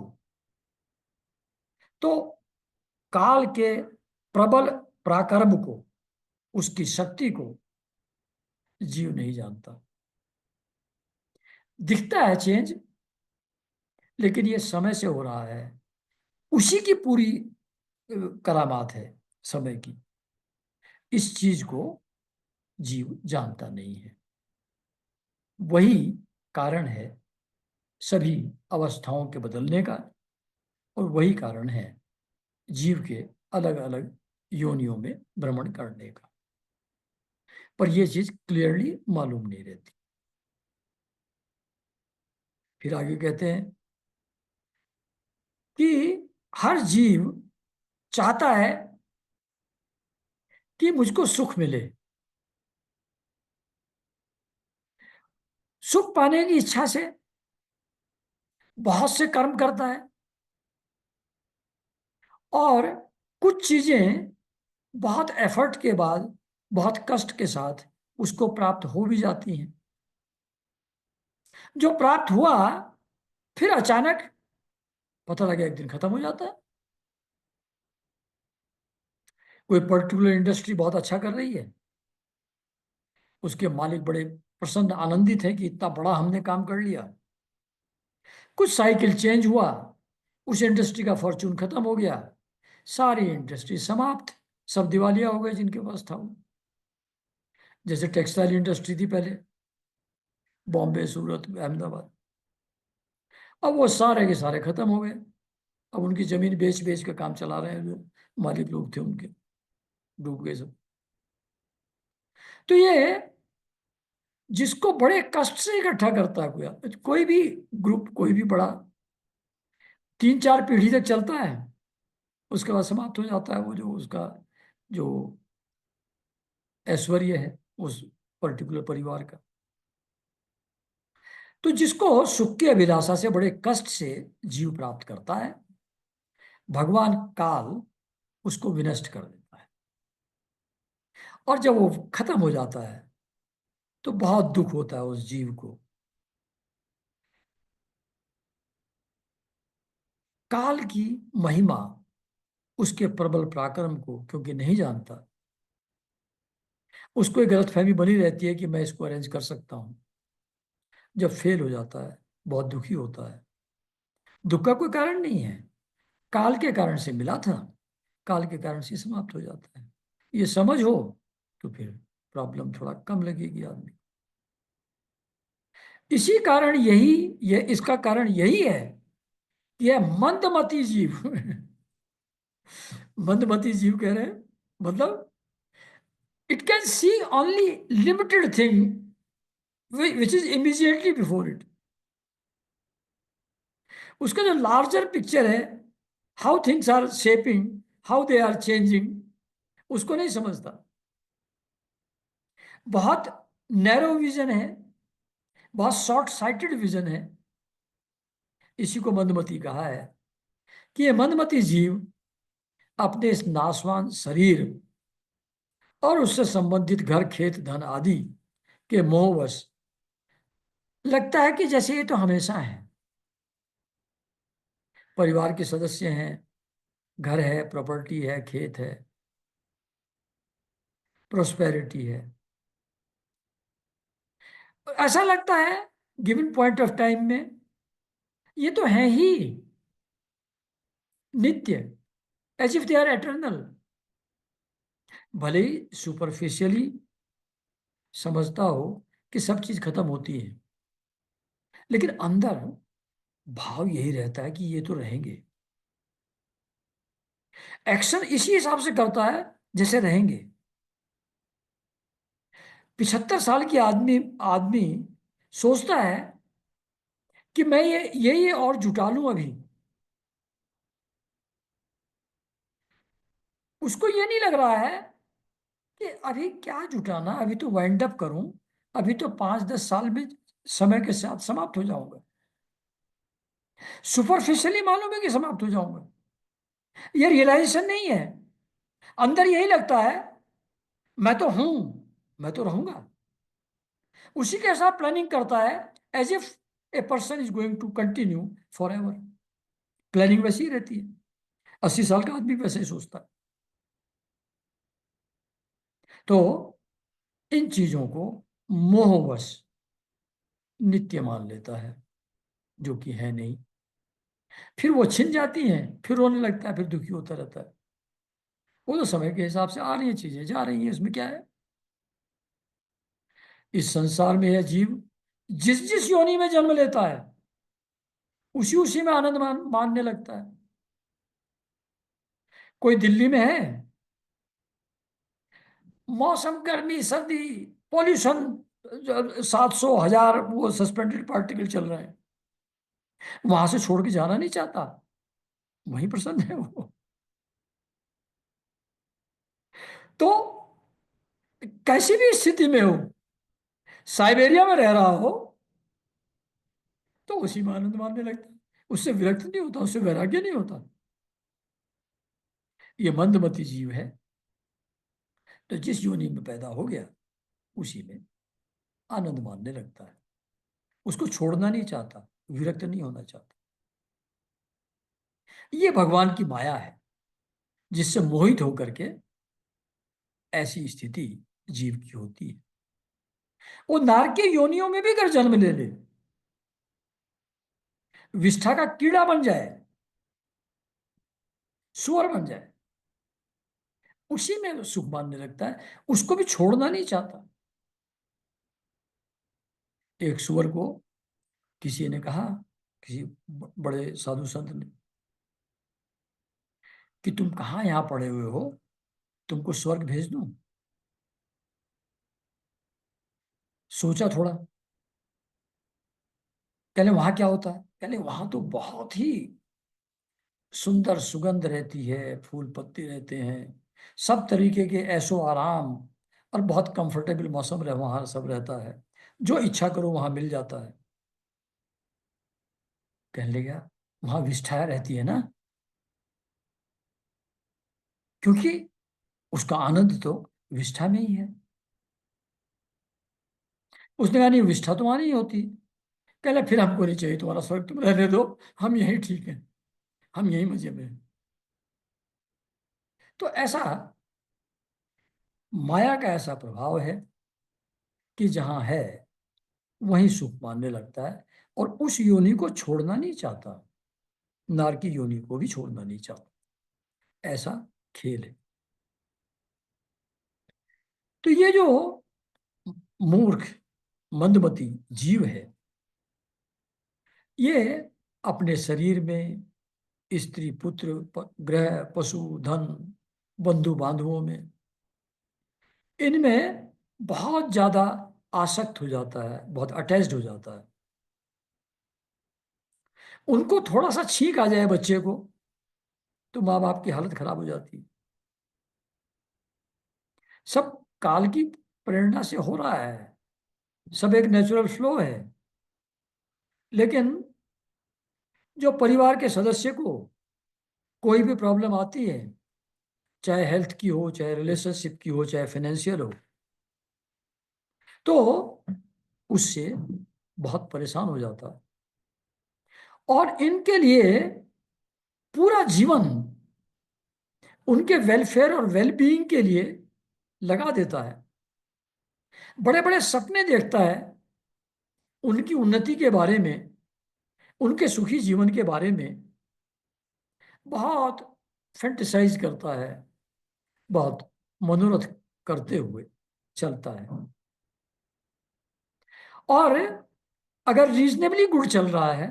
तो काल के प्रबल पराक्रम को, उसकी शक्ति को जीव नहीं जानता। दिखता है चेंज, लेकिन ये समय से हो रहा है। उसी की पूरी करामात है समय की। इस चीज को जीव जानता नहीं है। वही कारण है सभी अवस्थाओं के बदलने का, और वही कारण है जीव के अलग अलग योनियों में भ्रमण करने का। पर यह चीज क्लियरली मालूम नहीं रहती। फिर आगे कहते हैं कि हर जीव चाहता है कि मुझको सुख मिले। सुख पाने की इच्छा से बहुत से कर्म करता है, और कुछ चीजें बहुत एफर्ट के बाद, बहुत कष्ट के साथ उसको प्राप्त हो भी जाती हैं। जो प्राप्त हुआ, फिर अचानक पता लगा एक दिन खत्म हो जाता है। कोई पर्टिकुलर इंडस्ट्री बहुत अच्छा कर रही है, उसके मालिक बड़े प्रसन्न आनंदित हैं कि इतना बड़ा हमने काम कर लिया। कुछ साइकिल चेंज हुआ, उस इंडस्ट्री का फॉर्चून खत्म हो गया, सारी इंडस्ट्री समाप्त, सब दिवालिया हो गए जिनके पास था वो। जैसे टेक्सटाइल इंडस्ट्री थी पहले, बॉम्बे, सूरत, अहमदाबाद, अब वो सारे के सारे खत्म हो गए। अब उनकी जमीन बेच बेच के काम चला रहे हैं जो मालिक लोग थे उनके, डूब गए सब। तो ये जिसको बड़े कष्ट से इकट्ठा करता है कोई भी ग्रुप, कोई भी बड़ा, 3-4 पीढ़ी तक चलता है, उसके बाद समाप्त हो जाता है वो, जो उसका जो ऐश्वर्य है उस पर्टिकुलर परिवार का। तो जिसको सुख की अभिलाषा से बड़े कष्ट से जीव प्राप्त करता है, भगवान काल उसको विनष्ट कर देता है। और जब वो खत्म हो जाता है तो बहुत दुख होता है उस जीव को। काल की महिमा, उसके प्रबल पराक्रम को क्योंकि नहीं जानता, उसको एक गलतफहमी बनी रहती है कि मैं इसको अरेंज कर सकता हूं। जब फेल हो जाता है बहुत दुखी होता है। दुख का कोई कारण नहीं है, काल के कारण से मिला था, काल के कारण से समाप्त हो जाता है। ये समझ हो तो फिर प्रॉब्लम थोड़ा कम लगेगी आदमी। इसी कारण यही, ये इसका कारण यही है कि यह मंदमती जीव मंदमती जीव कह रहे हैं, मतलब it can see only limited thing which is immediately before it. उसका जो लार्जर पिक्चर है, how things are shaping, how they are changing, उसको नहीं समझता। बहुत नैरो विजन है, बहुत शॉर्ट साइटेड विजन है। इसी को मंदमती कहा है कि ये मंदमती जीव अपने इस नाशवान शरीर और उससे संबंधित घर, खेत, धन आदि के मोहवश लगता है कि जैसे ये तो हमेशा है। परिवार के सदस्य हैं, घर है, प्रॉपर्टी है, खेत है, प्रोस्पेरिटी है। ऐसा लगता है गिवन पॉइंट ऑफ टाइम में ये तो है ही नित्य, as if they are eternal. भले ही सुपरफिशियली समझता हो कि सब चीज खत्म होती है, लेकिन अंदर भाव यही रहता है कि ये तो रहेंगे। एक्शन इसी हिसाब से करता है जैसे रहेंगे। 75 साल की आदमी आदमी सोचता है कि मैं ये और जुटा लूं अभी। उसको ये नहीं लग रहा है कि अभी क्या जुटाना, अभी तो वाइंड अप करूं, अभी तो 5-10 साल में समय के साथ समाप्त हो जाऊंगा। सुपरफिशियली मालूम है कि समाप्त हो जाऊंगा, ये रियलाइजेशन नहीं है। अंदर यही लगता है मैं तो हूं, मैं तो रहूंगा। उसी के साथ प्लानिंग करता है, as if a person is going to continue forever. Planning वैसी ही रहती है। 80 साल का आदमी वैसे ही सोचता है। तो इन चीजों को मोहवश नित्य मान लेता है, जो कि है नहीं। फिर वो छिन जाती हैं, फिर रोने लगता है, फिर दुखी होता रहता है। वो तो समय के हिसाब से आ रही हैं, चीजें जा रही हैं, इसमें क्या है। इस संसार में यह जीव जिस जिस योनि में जन्म लेता है, उसी उसी में आनंद मानने लगता है। कोई दिल्ली में है, मौसम गर्मी सर्दी, पॉल्यूशन, 700 1000 वो सस्पेंडेड पार्टिकल चल रहे हैं, वहां से छोड़ के जाना नहीं चाहता, वहीं प्रसन्न है वो। तो कैसी भी स्थिति में हो, साइबेरिया में रह रहा हो, तो उसी में आनंद मानने लगता है। उससे विरक्त नहीं होता, उससे वैराग्य नहीं होता। ये मंदमती जीव है। तो जिस योनि में पैदा हो गया, उसी में आनंद मानने लगता है। उसको छोड़ना नहीं चाहता, विरक्त नहीं होना चाहता। ये भगवान की माया है, जिससे मोहित होकर के ऐसी स्थिति जीव की होती है। वो नारकीय योनियों में भी अगर जन्म ले ले, विष्ठा का कीड़ा बन जाए, सुअर बन जाए, उसी में सुख मानने लगता है, उसको भी छोड़ना नहीं चाहता। एक सुअर को किसी ने कहा, किसी बड़े साधु संत ने, कि तुम कहाँ यहाँ पड़े हुए हो, तुमको स्वर्ग भेज दूं। सोचा थोड़ा, कहले वहां क्या होता है। कहले वहां तो बहुत ही सुंदर सुगंध रहती है, फूल पत्ते रहते हैं, सब तरीके के ऐशो आराम, और बहुत कंफर्टेबल मौसम रह वहां सब रहता है, जो इच्छा करो वहां मिल जाता है। कहने लगा, वहां विष्ठा रहती है ना, क्योंकि उसका आनंद तो विष्ठा में ही है। उसने कहा नहीं, विष्ठा तो वहां नहीं होती। कहले फिर हमको नहीं चाहिए तुम्हारा स्वर्ग, तुम रहने दो, हम यही ठीक है, हम यही मजे में हैं। तो ऐसा माया का ऐसा प्रभाव है कि जहां है वहीं सुख मानने लगता है, और उस योनि को छोड़ना नहीं चाहता, नार की योनि को भी छोड़ना नहीं चाहता। ऐसा खेल है। तो ये जो मूर्ख मंदमती जीव है, ये अपने शरीर में स्त्री पुत्र गृह पशु धन बंधु बांधवों में, इनमें बहुत ज्यादा आसक्त हो जाता है, बहुत अटैच्ड हो जाता है। उनको थोड़ा सा छींक आ जाए बच्चे को, तो माँ बाप की हालत खराब हो जाती है। सब काल की प्रेरणा से हो रहा है, सब एक नेचुरल फ्लो है। लेकिन जो परिवार के सदस्य को कोई भी प्रॉब्लम आती है, चाहे हेल्थ की हो, चाहे रिलेशनशिप की हो, चाहे फाइनेंशियल हो, तो उससे बहुत परेशान हो जाता है, और इनके लिए पूरा जीवन उनके वेलफेयर और वेलबीइंग के लिए लगा देता है। बड़े बड़े सपने देखता है उनकी उन्नति के बारे में, उनके सुखी जीवन के बारे में बहुत फैंटिसाइज करता है, बहुत मनोरथ करते हुए चलता है। और अगर रीजनेबली गुड चल रहा है,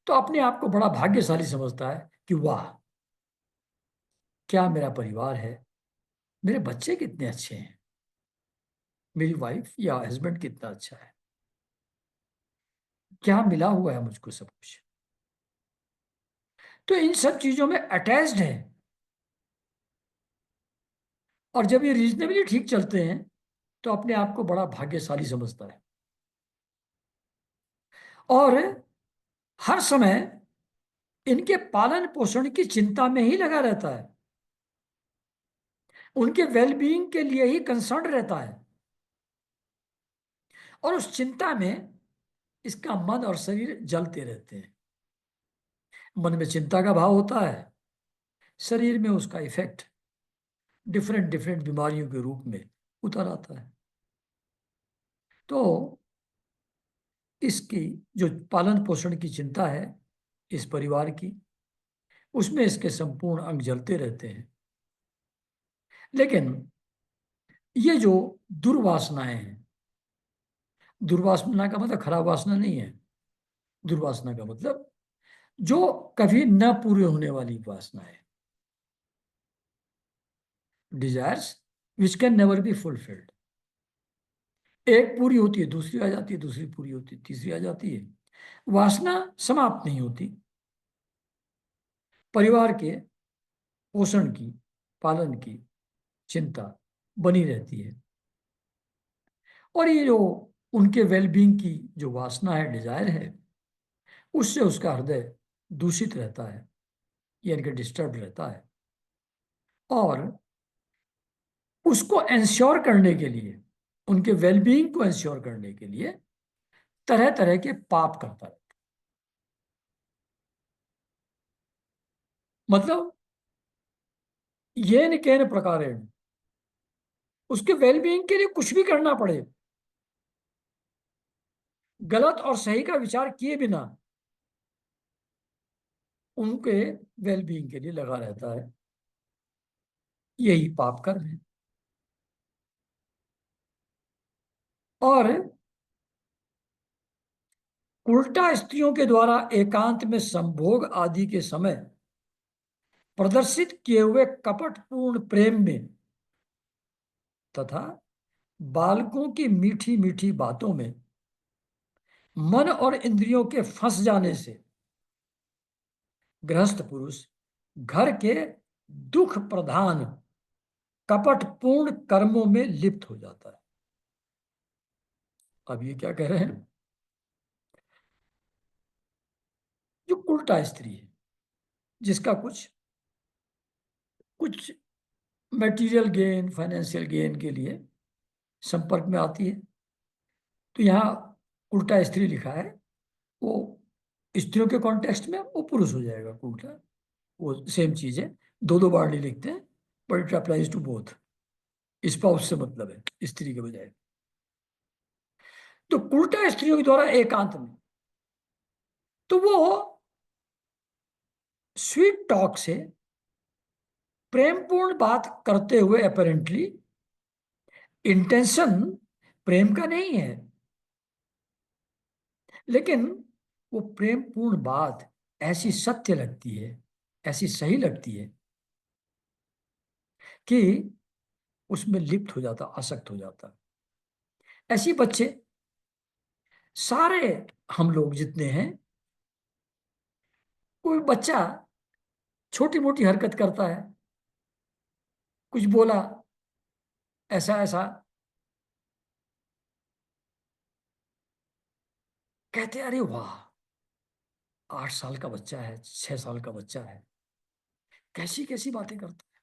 तो अपने आप को बड़ा भाग्यशाली समझता है कि वाह, क्या मेरा परिवार है, मेरे बच्चे कितने अच्छे हैं, मेरी वाइफ या हस्बैंड कितना अच्छा है, क्या मिला हुआ है मुझको सब कुछ। तो इन सब चीजों में अटैच्ड है। और जब ये रीजनेबली ठीक चलते हैं, तो अपने आप को बड़ा भाग्यशाली समझता है, और हर समय इनके पालन पोषण की चिंता में ही लगा रहता है, उनके वेलबीइंग के लिए ही कंसर्न रहता है। और उस चिंता में इसका मन और शरीर जलते रहते हैं। मन में चिंता का भाव होता है, शरीर में उसका इफेक्ट डिफरेंट डिफरेंट बीमारियों के रूप में उतर आता है। तो इसकी जो पालन पोषण की चिंता है इस परिवार की, उसमें इसके संपूर्ण अंग जलते रहते हैं। लेकिन ये जो दुर्वासनाएं हैं, दुर्वासना का मतलब खराब वासना नहीं है, दुर्वासना का मतलब जो कभी न पूरे होने वाली वासना है, desires which can never be fulfilled. एक पूरी होती है, दूसरी आ जाती है, दूसरी पूरी होती है, तीसरी आ जाती है। वासना समाप्त नहीं होती। परिवार के पोषण की, पालन की चिंता बनी रहती है। और ये जो उनके वेलबींग की जो वासना है, डिजायर है, उससे उसका हृदय दूषित रहता है, यानी कि डिस्टर्ब रहता है। और उसको एंश्योर करने के लिए, उनके वेलबींग को एंश्योर करने के लिए तरह तरह के पाप करता है। मतलब ये न केन प्रकारेण उसके वेलबींग के लिए कुछ भी करना पड़े, गलत और सही का विचार किए बिना उनके वेलबींग के लिए लगा रहता है। यही पाप कर्म है। और उल्टा स्त्रियों के द्वारा एकांत में संभोग आदि के समय प्रदर्शित किए हुए कपटपूर्ण प्रेम में तथा बालकों की मीठी मीठी बातों में मन और इंद्रियों के फंस जाने से गृहस्थ पुरुष घर के दुख प्रधान कपटपूर्ण कर्मों में लिप्त हो जाता है। अब ये क्या कह रहे हैं? जो उल्टा स्त्री है, जिसका कुछ कुछ मटेरियल गेन, फाइनेंशियल गेन के लिए संपर्क में आती है, तो यहाँ उल्टा स्त्री लिखा है, वो स्त्रियों के कॉन्टेक्स्ट में वो पुरुष हो जाएगा उल्टा। वो सेम चीज है, दो दो बार नहीं लिखते हैं, but it applies to both. Spouse से मतलब है स्त्री के बजाय। तो उल्टा स्त्रियों के द्वारा एकांत में, तो वो स्वीट टॉक से प्रेमपूर्ण बात करते हुए अपेरेंटली इंटेंशन प्रेम का नहीं है, लेकिन वो प्रेमपूर्ण बात ऐसी सत्य लगती है, ऐसी सही लगती है कि उसमें लिप्त हो जाता, आसक्त हो जाता। ऐसी बच्चे सारे, हम लोग जितने हैं, कोई बच्चा छोटी मोटी हरकत करता है, कुछ बोला ऐसा ऐसा, कहते अरे वाह, 8 साल का बच्चा है, 6 साल का बच्चा है, कैसी कैसी बातें करता है।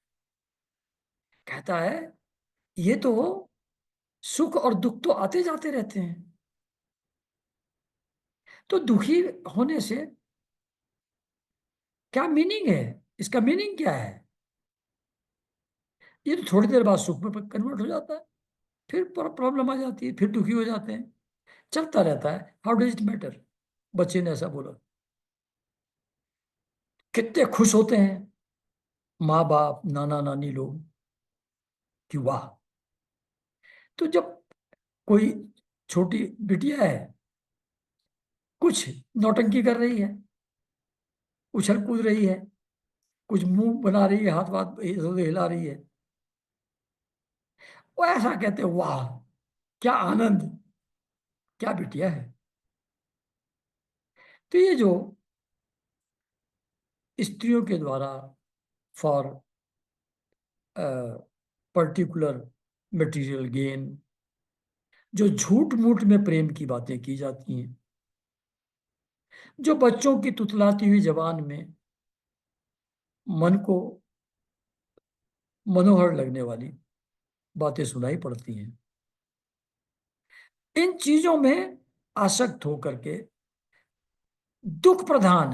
कहता है ये तो सुख और दुख तो आते जाते रहते हैं, तो दुखी होने से क्या मीनिंग है, इसका मीनिंग क्या है? ये तो थोड़ी देर बाद सुख में कन्वर्ट हो जाता है, फिर प्रॉब्लम आ जाती है, फिर दुखी हो जाते हैं, चलता रहता है। How does it matter? बच्चे ने ऐसा बोला। कितने खुश होते हैं माँ बाप, नाना नानी लोग कि वाह। तो जब कोई छोटी बिटिया है, कुछ नौटंकी कर रही है, उछल कूद रही है, कुछ मुंह बना रही है, हाथ हाथ इधर उधर हिला रही है, वो ऐसा कहते हैं वाह, क्या आनंद, क्या बिटिया है। तो ये जो स्त्रियों के द्वारा फॉर पर्टिकुलर मटेरियल गेन जो झूठ मूठ में प्रेम की बातें की जाती हैं, जो बच्चों की तुतलाती हुई जबान में मन को मनोहर लगने वाली बातें सुनाई पड़ती हैं, इन चीजों में आसक्त होकर के दुख प्रधान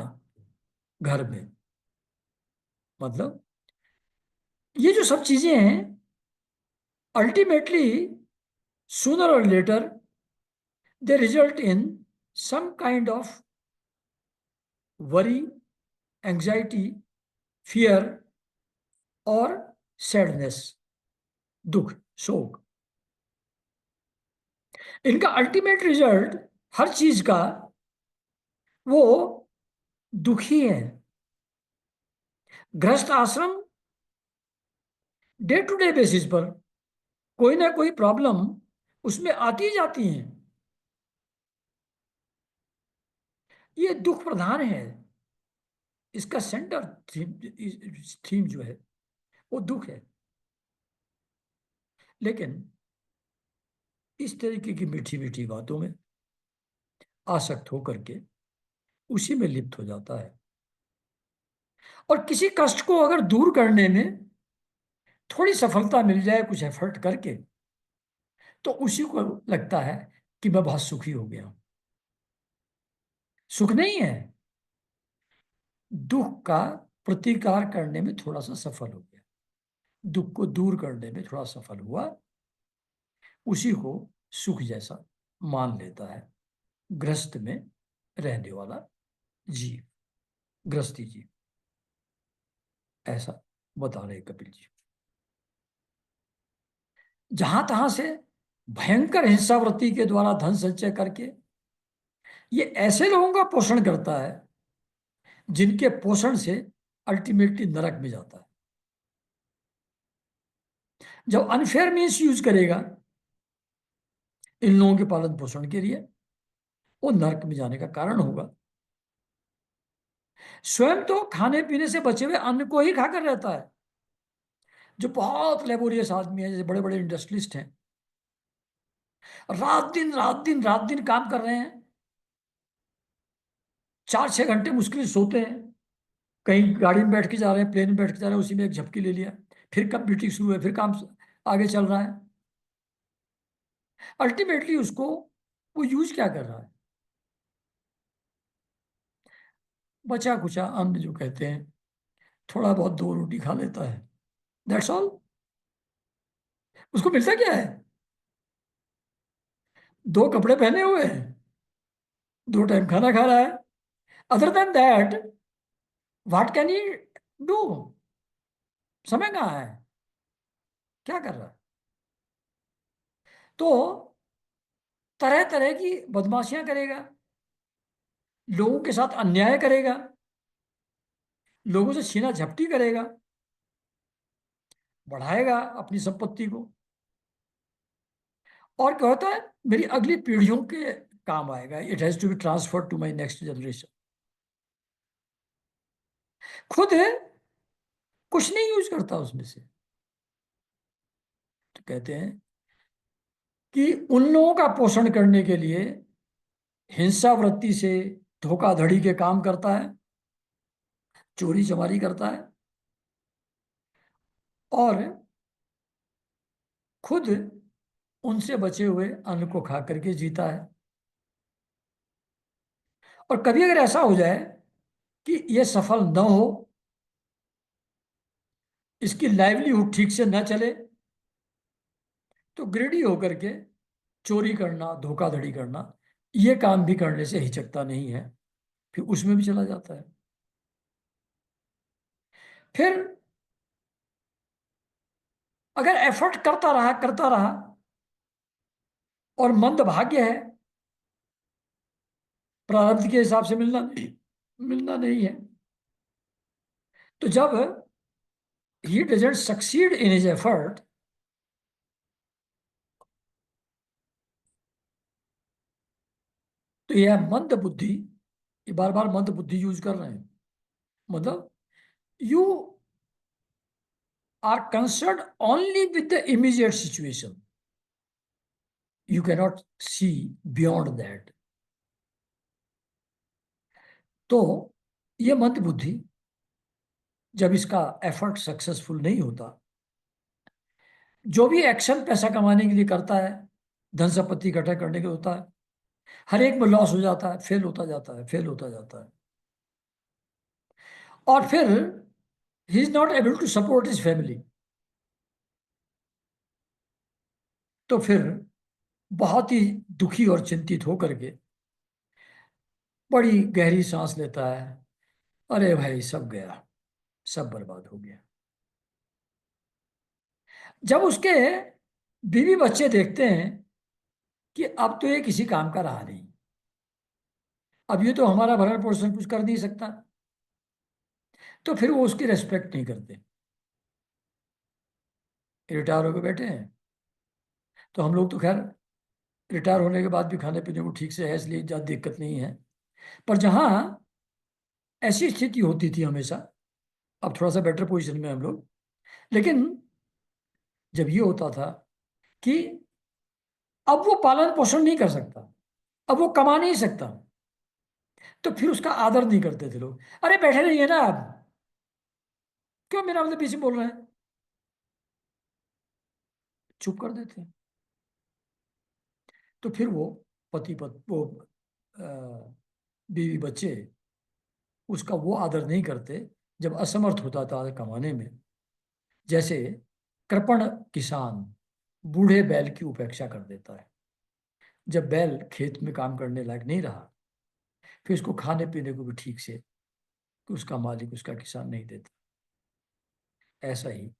घर में, मतलब ये जो सब चीजें हैं अल्टीमेटली सूनर और later they result in some kind of worry, anxiety, fear और सैडनेस, दुख, शोक। इनका अल्टीमेट रिजल्ट हर चीज का वो दुखी है। गृहस्थ आश्रम डे टू डे बेसिस पर कोई ना कोई प्रॉब्लम उसमें आती जाती हैं। ये दुख प्रधान है, इसका सेंटर थीम जो है वो दुख है। लेकिन इस तरीके की मीठी मीठी बातों में आसक्त होकर के उसी में लिप्त हो जाता है, और किसी कष्ट को अगर दूर करने में थोड़ी सफलता मिल जाए कुछ एफर्ट करके, तो उसी को लगता है कि मैं बहुत सुखी हो गया हूं। सुख नहीं है, दुख का प्रतिकार करने में थोड़ा सा सफल हो गया, दुख को दूर करने में थोड़ा सफल हुआ, उसी को सुख जैसा मान लेता है ग्रस्त में रहने वाला जीव, गृहस्थी जीव। ऐसा बता रहे कपिल जी। जहां तहां से भयंकर हिंसावृत्ति के द्वारा धन संचय करके ये ऐसे लोगों का पोषण करता है जिनके पोषण से अल्टीमेटली नरक में जाता है। जब अनफेयर मीन्स यूज करेगा इन लोगों के पालन पोषण के लिए, वो नरक में जाने का कारण होगा। स्वयं तो खाने पीने से बचे हुए अन्न को ही खाकर रहता है। जो बहुत लेबोरियस आदमी है, जैसे बड़े बड़े इंडस्ट्रियलिस्ट हैं, रात दिन रात दिन रात दिन काम कर रहे हैं, 4-6 घंटे मुश्किल से सोते हैं, कहीं गाड़ी में बैठ के जा रहे हैं, प्लेन में बैठ के जा रहे हैं, उसी में एक झपकी ले लिया, फिर कब मीटिंग शुरू है, फिर काम आगे चल रहा है। अल्टीमेटली उसको वो यूज क्या कर रहा है? बचा कुचा अन्न जो कहते हैं, थोड़ा बहुत 2 रोटी खा लेता है, दैट्स ऑल। उसको मिलता क्या है? 2 कपड़े पहने हुए हैं, 2 टाइम खाना खा रहा है। Other than that what can he do? समय कहाँ है, क्या कर रहा है? तो तरह तरह की बदमाशियां करेगा, लोगों के साथ अन्याय करेगा, लोगों से छीना झपटी करेगा, बढ़ाएगा अपनी संपत्ति को, और क्या होता है, मेरी अगली पीढ़ियों के काम आएगा, it has to be transfer to my next generation. खुद कुछ नहीं यूज करता उसमें से। तो कहते हैं कि उन लोगों का पोषण करने के लिए हिंसा वृत्ति से धोखाधड़ी के काम करता है, चोरी चमारी करता है, और खुद उनसे बचे हुए अन्न को खा करके जीता है। और कभी अगर ऐसा हो जाए कि यह सफल न हो, इसकी लाइवलीहुड ठीक से न चले, तो ग्रेडी होकर के चोरी करना, धोखाधड़ी करना, ये काम भी करने से हिचकता नहीं है, फिर उसमें भी चला जाता है। फिर अगर एफर्ट करता रहा और मंद भाग्य है, प्रारब्ध के हिसाब से मिलना नहीं है, तो जब he doesn't succeed in his effort, तो यह मंद बुद्धि, ये बार बार मंद बुद्धि यूज कर रहे हैं, मतलब you are concern only with the immediate situation, you cannot see beyond that. तो यह मंद बुद्धि जब इसका एफर्ट सक्सेसफुल नहीं होता, जो भी एक्शन पैसा कमाने के लिए करता है, धन संपत्ति इकट्ठा करने के लिए होता है, हर एक में लॉस हो जाता है, फेल होता जाता है, फेल होता जाता है। और फिर he is not able to support his family. तो फिर बहुत ही दुखी और चिंतित होकर के बड़ी गहरी सांस लेता है। अरे भाई, सब गया, सब बर्बाद हो गया। जब उसके बीवी बच्चे देखते हैं कि अब तो ये किसी काम का रहा नहीं, अब ये तो हमारा भरण पोषण कुछ कर नहीं सकता, तो फिर वो उसकी रेस्पेक्ट नहीं करते। रिटायर होकर बैठे हैं, तो हम लोग तो खैर रिटायर होने के बाद भी खाने पीने को ठीक से है, इसलिए ज़्यादा दिक्कत नहीं है। पर जहाँ ऐसी स्थिति होती थी हमेशा, अब थोड़ा सा बेटर पोजीशन में हम लोग, लेकिन जब ये होता था कि अब वो पालन पोषण नहीं कर सकता, अब वो कमा नहीं सकता, तो फिर उसका आदर नहीं करते थे लोग। अरे बैठे रहिए ना आप, क्यों मेरा मतलब पीछे बोल रहे हैं, चुप कर देते हैं। तो फिर वो वो अ, बीवी बच्चे उसका वो आदर नहीं करते जब असमर्थ होता था कमाने में। जैसे कृपण किसान बूढ़े बैल की उपेक्षा कर देता है। जब बैल खेत में काम करने लायक नहीं रहा, फिर उसको खाने पीने को भी ठीक से कि उसका मालिक, उसका किसान नहीं देता। ऐसा ही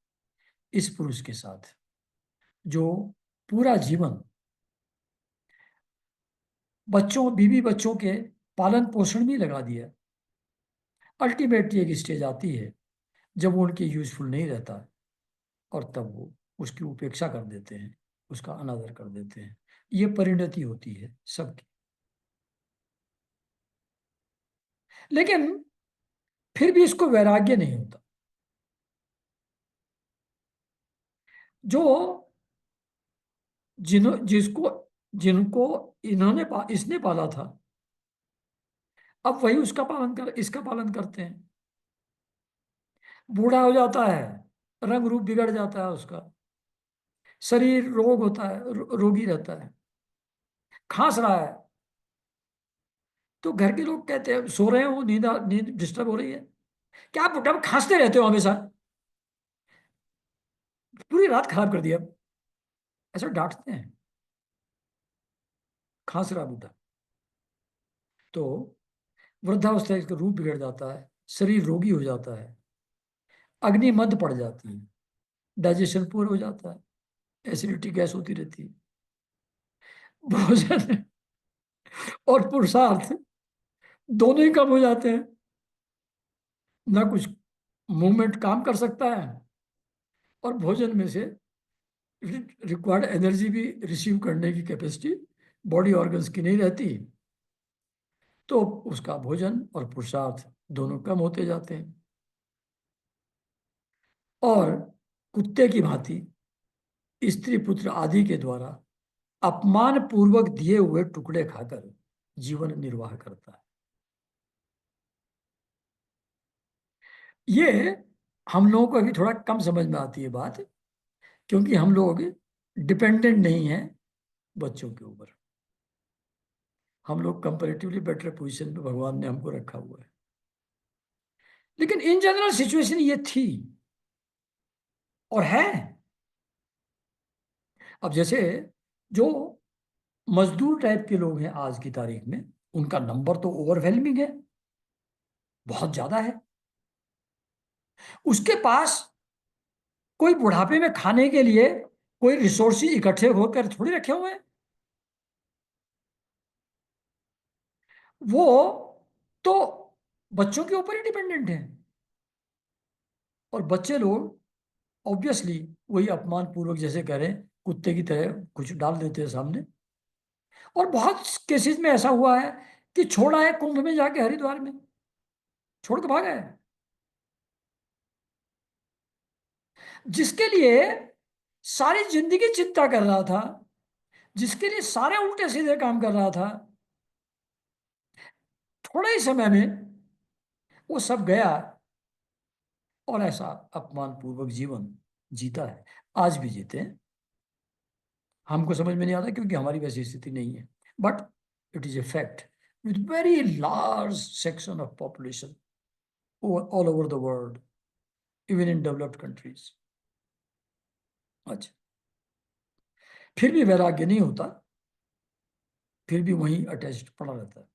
इस पुरुष के साथ, जो पूरा जीवन बच्चों, बीवी बच्चों के पालन पोषण में लगा दिया, अल्टीमेटली एक स्टेज आती है जब वो उनके यूजफुल नहीं रहता, और तब वो उसकी उपेक्षा कर देते हैं, उसका अनादर कर देते हैं। ये परिणति होती है सबकी। लेकिन फिर भी इसको वैराग्य नहीं होता। जो जिसको जिनको इसने पाला था, अब वही उसका पालन कर इसका पालन करते हैं। बूढ़ा हो जाता है, रंग रूप बिगड़ जाता है उसका, शरीर रोग होता है, रोगी रहता है, खांस रहा है, तो घर के लोग कहते हैं, सो रहे हो, नींद नींद डिस्टर्ब हो रही है, क्या आप बुढ़ा खांसते रहते हो हमेशा, पूरी रात खराब कर दिया। ऐसा डांटते हैं, खांस रहा बूढ़ा। तो वृद्धावस्था इसका रूप बिगड़ जाता है, शरीर रोगी हो जाता है, अग्नि मद पड़ जाती है, डाइजेशन पूरा हो जाता है, एसिडिटी गैस होती रहती है, भोजन और पुरुषार्थ दोनों ही कम हो जाते हैं, ना कुछ मूवमेंट काम कर सकता है, और भोजन में से रिक्वायर्ड एनर्जी भी रिसीव करने की कैपेसिटी बॉडी ऑर्गन्स की नहीं रहती, तो उसका भोजन और पुरुषार्थ दोनों कम होते जाते हैं, और कुत्ते की भांति स्त्री पुत्र आदि के द्वारा अपमान पूर्वक दिए हुए टुकड़े खाकर जीवन निर्वाह करता है। ये हम लोगों को अभी थोड़ा कम समझ में आती है बात, क्योंकि हम लोग डिपेंडेंट नहीं हैं बच्चों के ऊपर। हम लोग कंपैरेटिवली बेटर पोजीशन पे भगवान ने हमको रखा हुआ है। लेकिन इन जनरल सिचुएशन ये थी और है। अब जैसे जो मजदूर टाइप के लोग हैं आज की तारीख में, उनका नंबर तो ओवरवेलमिंग है, बहुत ज्यादा है। उसके पास कोई बुढ़ापे में खाने के लिए कोई रिसोर्सेज इकट्ठे होकर थोड़ी रखे हुए हैं। वो तो बच्चों के ऊपर ही डिपेंडेंट है, और बच्चे लोग ऑब्वियसली वही अपमान पूर्वक, जैसे कह रहे हैं, कुत्ते की तरह कुछ डाल देते हैं सामने। और बहुत केसेस में ऐसा हुआ है कि छोड़ा है कुंभ में जाके, हरिद्वार में छोड़ के भागा है, जिसके लिए सारी जिंदगी चिंता कर रहा था, जिसके लिए सारे उल्टे सीधे काम कर रहा था, थोड़े ही समय में वो सब गया, और ऐसा अपमान पूर्वक जीवन जीता है। आज भी जीते हैं, हमको समझ में नहीं आता क्योंकि हमारी वैसी स्थिति नहीं है। But It is a fact. With very large section of population all over the world, even in developed countries. अच्छा, फिर भी वैराग्य नहीं होता, फिर भी वहीं अटैच्ड पड़ा रहता है।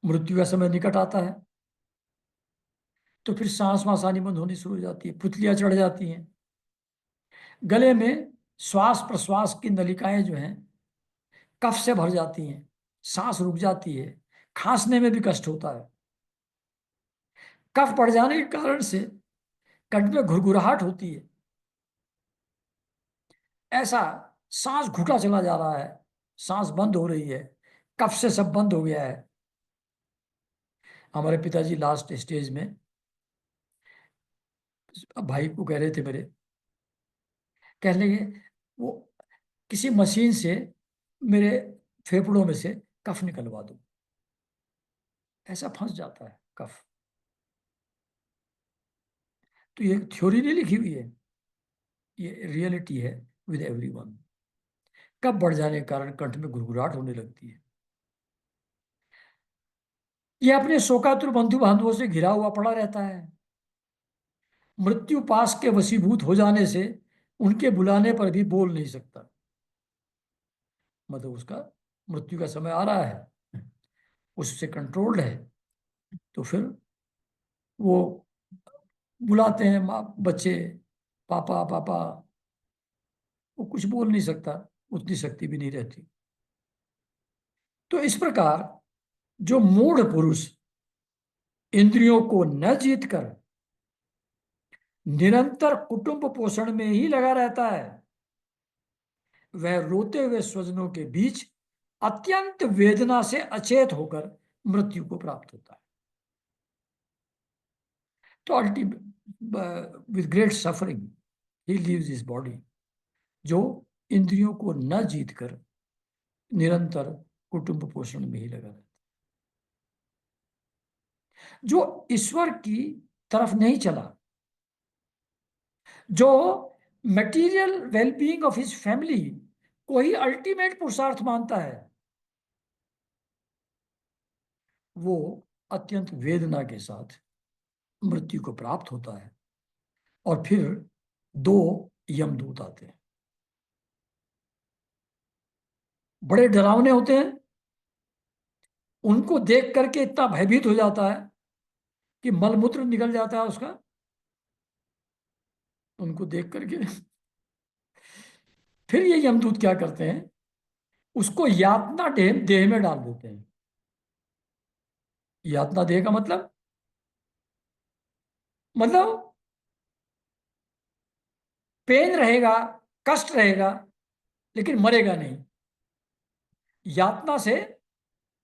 मृत्यु का समय निकट आता है तो फिर सांस वास आनी बंद होनी शुरू हो जाती है, पुतलियां चढ़ जाती हैं, गले में श्वास प्रश्वास की नलिकाएं जो हैं कफ से भर जाती हैं, सांस रुक जाती है, खांसने में भी कष्ट होता है। कफ बढ़ जाने के कारण से कंठ में घुरघुराहट होती है, ऐसा सांस घुटा चला जा रहा है, सांस बंद हो रही है, कफ से सब बंद हो गया है। हमारे पिताजी लास्ट स्टेज में भाई को कह रहे थे मेरे, कह लगे वो किसी मशीन से मेरे फेफड़ों में से कफ निकलवा दो, ऐसा फंस जाता है कफ। तो ये थ्योरी नहीं लिखी हुई है, ये रियलिटी है विद एवरीवन। कफ बढ़ जाने के कारण कंठ में घुरघुराहट होने लगती है। ये अपने शोकातुर बंधु बांधवों से घिरा हुआ पड़ा रहता है। मृत्यु पास के वशीभूत हो जाने से उनके बुलाने पर भी बोल नहीं सकता। मतलब उसका मृत्यु का समय आ रहा है, उससे कंट्रोल्ड है, तो फिर वो बुलाते हैं माँ बच्चे, पापा पापा, वो कुछ बोल नहीं सकता, उतनी शक्ति भी नहीं रहती। तो इस प्रकार जो मूढ़ पुरुष इंद्रियों को न जीत कर निरंतर कुटुंब पोषण में ही लगा रहता है, वह रोते हुए स्वजनों के बीच अत्यंत वेदना से अचेत होकर मृत्यु को प्राप्त होता है। तो ultimate with great suffering he leaves his body, जो इंद्रियों को न जीत कर निरंतर कुटुंब पोषण में ही लगा रहता है, जो ईश्वर की तरफ नहीं चला, जो material wellbeing of his family को ही अल्टीमेट पुरुषार्थ मानता है, वो अत्यंत वेदना के साथ मृत्यु को प्राप्त होता है। और फिर दो यमदूत आते हैं, बड़े डरावने होते हैं। उनको देख करके इतना भयभीत हो जाता है कि मलमूत्र निकल जाता है उसका, उनको देख करके। फिर ये यमदूत क्या करते हैं, उसको यातना देह देह में डाल देते हैं। यातना देह का मतलब पेन रहेगा, कष्ट रहेगा, लेकिन मरेगा नहीं। यातना से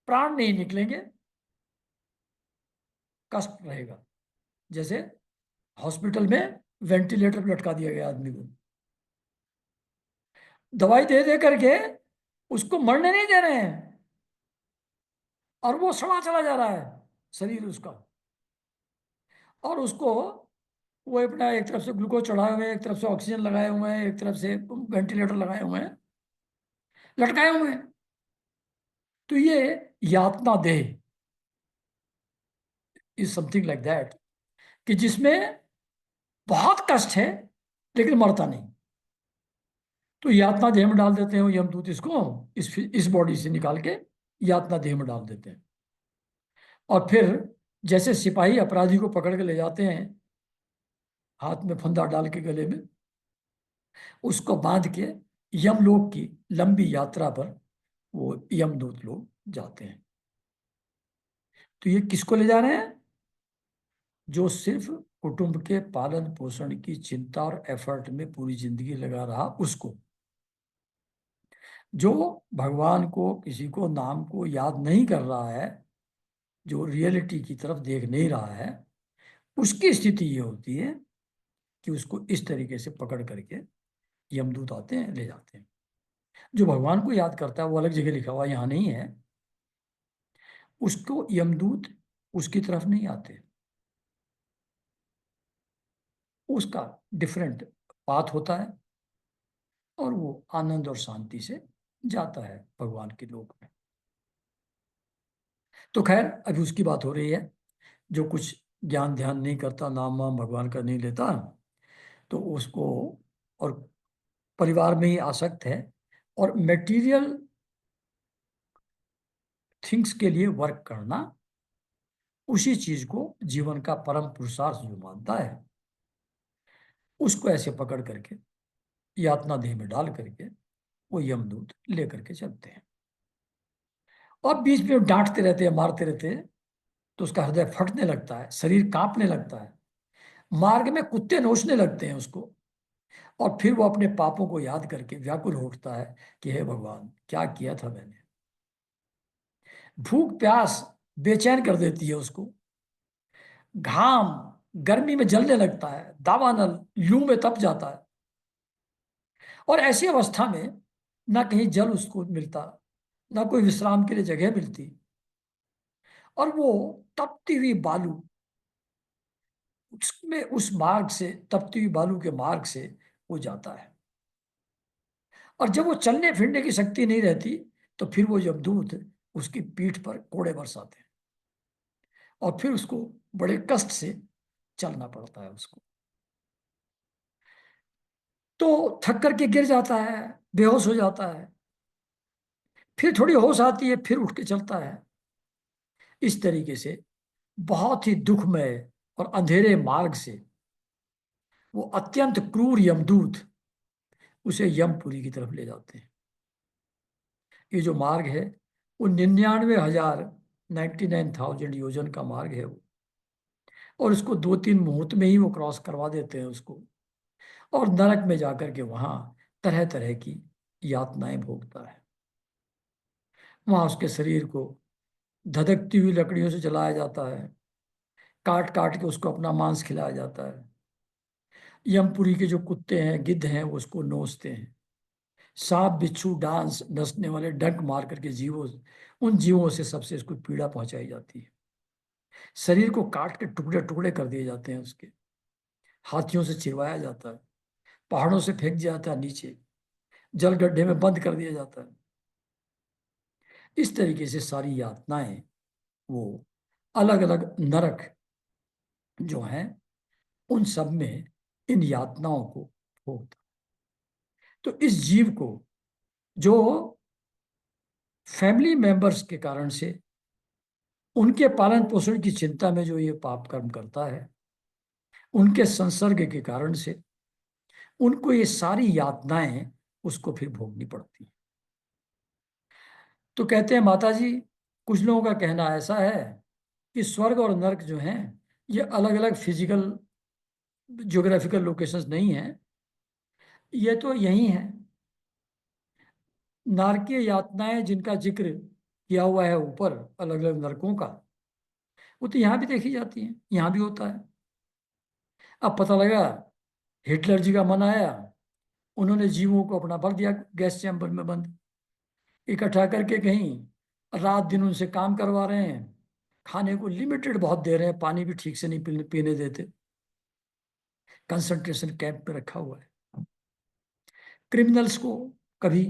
प्राण नहीं निकलेंगे, कष्ट रहेगा। जैसे हॉस्पिटल में वेंटिलेटर पर लटका दिया गया आदमी को, दवाई दे दे करके उसको मरने नहीं दे रहे हैं, और वो सड़ा चला जा रहा है शरीर उसका, और उसको वो अपना एक तरफ से ग्लूकोज चढ़ाए हुए हैं, एक तरफ से ऑक्सीजन लगाए हुए हैं, एक तरफ से वेंटिलेटर लगाए हुए हैं, लटकाए हुए हैं। तो ये यातना देह इज समथिंग लाइक दैट, कि जिसमें बहुत कष्ट है लेकिन मरता नहीं। तो यातना देह में डाल देते हैं वो यमदूत, इसको इस बॉडी से निकाल के यातना देह में डाल देते हैं। और फिर जैसे सिपाही अपराधी को पकड़ के ले जाते हैं, हाथ में फंदा डाल के गले में, उसको बांध के यमलोक की लंबी यात्रा पर वो यमदूत लोग जाते हैं। तो ये किसको ले जा रहे हैं, जो सिर्फ कुटुंब के पालन पोषण की चिंता और एफर्ट में पूरी जिंदगी लगा रहा उसको, जो भगवान को किसी को नाम को याद नहीं कर रहा है, जो रियलिटी की तरफ देख नहीं रहा है, उसकी स्थिति ये होती है कि उसको इस तरीके से पकड़ करके यमदूत आते हैं, ले जाते हैं। जो भगवान को याद करता है वो अलग जगह लिखा हुआ, यहाँ नहीं है, उसको यमदूत उसकी तरफ नहीं आते, उसका डिफरेंट पाथ होता है, और वो आनंद और शांति से जाता है भगवान के लोक में। तो खैर अभी उसकी बात हो रही है। जो कुछ ज्ञान ध्यान नहीं करता, नाम वाम भगवान का नहीं लेता, तो उसको, और परिवार में ही आसक्त है, और मेटीरियल थिंग्स के लिए वर्क करना, उसी चीज को जीवन का परम पुरुषार्थ जो मानता है, उसको ऐसे पकड़ करके यातना देह में डाल करके वो यमदूत लेकर के चलते हैं। और बीच में डांटते रहते हैं, मारते रहते हैं, तो उसका हृदय फटने लगता है, शरीर कांपने लगता है, मार्ग में कुत्ते नोचने लगते हैं उसको। और फिर वो अपने पापों को याद करके व्याकुल हो उठता है कि हे भगवान, क्या किया था मैंने। भूख प्यास बेचैन कर देती है उसको, घाम गर्मी में जलने लगता है, दावानल लू में तप जाता है, और ऐसी अवस्था में ना कहीं जल उसको मिलता, ना कोई विश्राम के लिए जगह मिलती, और वो तपती हुई बालू, उसमें उस मार्ग से, तपती हुई बालू के मार्ग से वो जाता है। और जब वो चलने फिरने की शक्ति नहीं रहती, तो फिर वो यमदूत उसकी पीठ पर कोड़े बरसाते हैं, और फिर उसको बड़े कष्ट से चलना पड़ता है उसको। तो थक करके गिर जाता है, बेहोश हो जाता है, फिर थोड़ी होश आती है, फिर उठ के चलता है। इस तरीके से बहुत ही दुखमय और अंधेरे मार्ग से वो अत्यंत क्रूर यमदूत उसे यमपुरी की तरफ ले जाते हैं। ये जो मार्ग है वो 99,000, 99,000 योजन का मार्ग है वो, और उसको 2-3 मुहूर्त में ही वो क्रॉस करवा देते हैं उसको। और नरक में जाकर के वहां तरह तरह की यातनाएं भोगता है। वहां उसके शरीर को धधकती हुई लकड़ियों से जलाया जाता है, काट काट के उसको अपना मांस खिलाया जाता है। यमपुरी के जो कुत्ते हैं, गिद्ध हैं, वो उसको नोचते हैं। सांप बिच्छू डांस नसने वाले डंक मार करके जीवों, उन जीवों से सबसे इसको पीड़ा पहुंचाई जाती है। शरीर को काट के टुकड़े टुकड़े कर दिए जाते हैं उसके, हाथियों से चिरवाया जाता है, पहाड़ों से फेंक दिया जाता है नीचे, जल गड्ढे में बंद कर दिया जाता है। इस तरीके से सारी यातनाएं वो अलग अलग नरक जो हैं, उन सब में इन यातनाओं को भोगता। तो इस जीव को, जो फैमिली मेंबर्स के कारण से उनके पालन पोषण की चिंता में जो ये पाप कर्म करता है, उनके संसर्ग के कारण से उनको ये सारी यातनाएं उसको फिर भोगनी पड़ती हैं। तो कहते हैं माता जी, कुछ लोगों का कहना ऐसा है कि स्वर्ग और नर्क जो हैं, ये अलग अलग फिजिकल ज्योग्राफिकल लोकेशंस नहीं हैं, ये तो यही हैं। नारकीय यातनाएं जिनका जिक्र किया हुआ है ऊपर, अलग अलग नरकों का, वो तो यहाँ भी देखी जाती हैं, यहाँ भी होता है। अब पता लगा हिटलर जी का मन आया, उन्होंने जीवों को अपना भर दिया गैस चैम्बर में बंद, इकट्ठा करके कहीं रात दिन उनसे काम करवा रहे हैं, खाने को लिमिटेड बहुत दे रहे हैं, पानी भी ठीक से नहीं पीने देते, कंसंट्रेशन कैंप में रखा हुआ है। क्रिमिनल्स को कभी,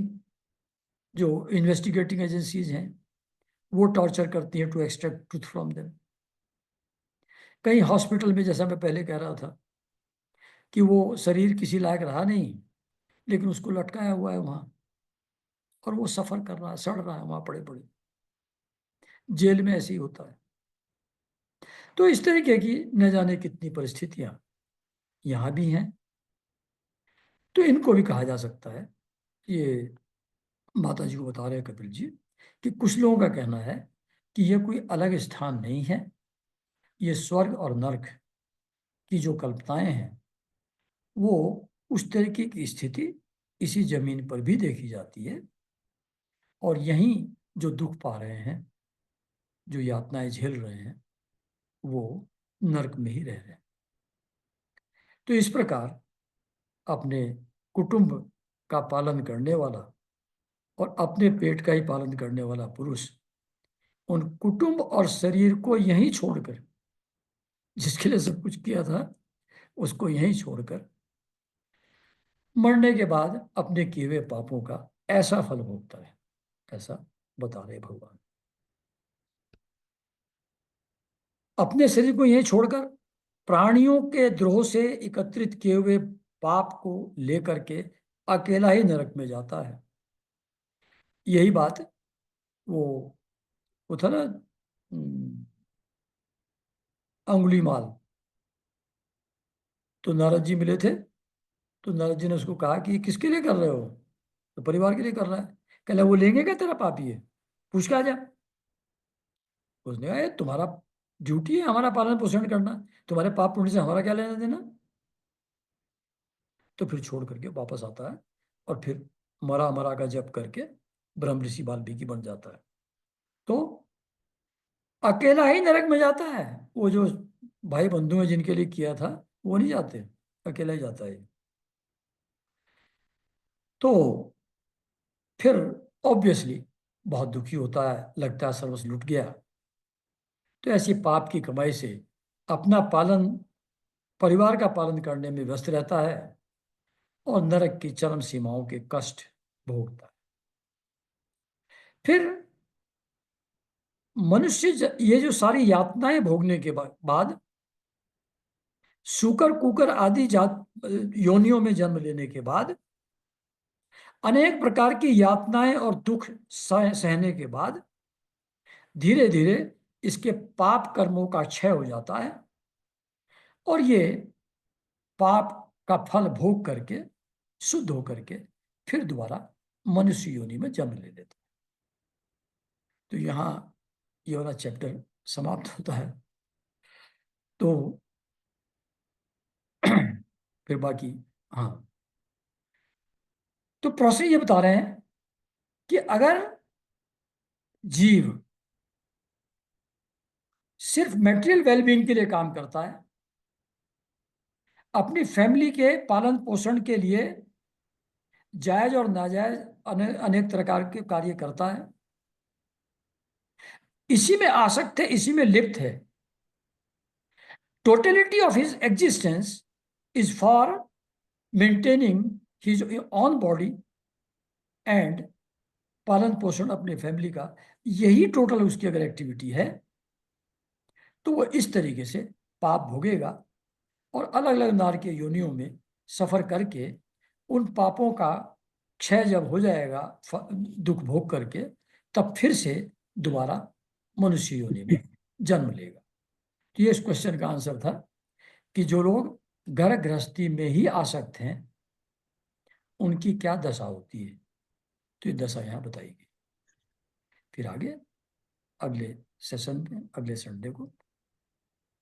जो इन्वेस्टिगेटिंग एजेंसीज हैं, वो टॉर्चर करती हैं to extract truth from them. कहीं हॉस्पिटल में, जैसा मैं पहले कह रहा था, कि वो शरीर किसी लायक रहा नहीं, लेकिन उसको लटकाया हुआ है वहां, और वो सफर कर रहा है, सड़ रहा है वहां पड़े पड़े। जेल में ऐसे ही होता है। तो इस तरीके की न जाने कितनी परिस्थितियां यहाँ भी हैं। तो इनको भी कहा जा सकता है, ये माता जी को बता रहे हैं कपिल जी, कि कुछ लोगों का कहना है कि यह कोई अलग स्थान नहीं है, ये स्वर्ग और नर्क की जो कल्पनाएं हैं, वो उस तरीके की स्थिति इसी जमीन पर भी देखी जाती है, और यहीं जो दुख पा रहे हैं, जो यातनाएं झेल रहे हैं, वो नर्क में ही रह रहे हैं। तो इस प्रकार अपने कुटुंब का पालन करने वाला और अपने पेट का ही पालन करने वाला पुरुष उन कुटुंब और शरीर को यहीं छोड़कर, जिसके लिए सब कुछ किया था, उसको यहीं छोड़कर मरने के बाद अपने किए हुए पापों का ऐसा फल भोगता है, ऐसा बता रहे भगवान। अपने शरीर को यहीं छोड़कर प्राणियों के द्रोह से एकत्रित किए हुए पाप को लेकर के अकेला ही नरक में जाता है। यही बात वो वो था ना, अंगुलीमाल। तो नारद जी मिले थे, तो नारद जी ने उसको कहा कि ये किसके लिए कर रहे हो? तो परिवार के लिए कर रहा है। कहला वो लेंगे क्या, तेरा पापी है, पूछ के आ जा। उसने कहा, ये तुम्हारा ड्यूटी है हमारा पालन पोषण करना, तुम्हारे पाप पुण्य से हमारा क्या लेना देना। तो फिर छोड़ करके वापस आता है और फिर मरा मरा का जप करके ब्रह्म ऋषि वाल्मीकि बन जाता है। तो अकेला ही नरक में जाता है। वो जो भाई बंधु हैं जिनके लिए किया था, वो नहीं जाते, अकेला ही जाता है। तो फिर ऑब्वियसली बहुत दुखी होता है, लगता है सर्वस्व लुट गया। तो ऐसी पाप की कमाई से अपना पालन, परिवार का पालन करने में व्यस्त रहता है और नरक की चरम सीमाओं के कष्ट भोगता है। फिर मनुष्य ये जो सारी यातनाएं भोगने के बाद सूकर कुकर आदि जात योनियों में जन्म लेने के बाद, अनेक प्रकार की यातनाएं और दुख सहने के बाद धीरे धीरे इसके पाप कर्मों का क्षय हो जाता है और ये पाप का फल भोग करके शुद्ध होकर के फिर दोबारा मनुष्य योनि में जन्म ले लेता है। तो यहाँ ये वाला चैप्टर समाप्त होता है। तो फिर बाकी, हाँ, तो प्रोसेस ये बता रहे हैं कि अगर जीव सिर्फ मेटेरियल वेलबींग के लिए काम करता है, अपनी फैमिली के पालन पोषण के लिए जायज और नाजायज अनेक प्रकार के कार्य करता है, इसी में आसक्त है, इसी में लिप्त है, totality of his existence is for maintaining his on body and पालन पोषण अपने फैमिली का, यही टोटल उसकी अगर एक्टिविटी है, तो वो इस तरीके से पाप भोगेगा और अलग अलग नार के योनियों में सफर करके उन पापों का क्षय जब हो जाएगा दुख भोग करके, तब फिर से दोबारा मनुष्य योनि में जन्म लेगा। तो ये इस क्वेश्चन का आंसर था कि जो लोग घर गृहस्थी में ही आसक्त हैं उनकी क्या दशा होती है। तो ये दशा यहाँ बताई गई। फिर आगे अगले सेशन में, अगले संडे को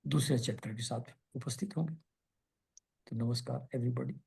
दूसरे चैप्टर के साथ उपस्थित होंगे। तो नमस्कार एवरीबॉडी।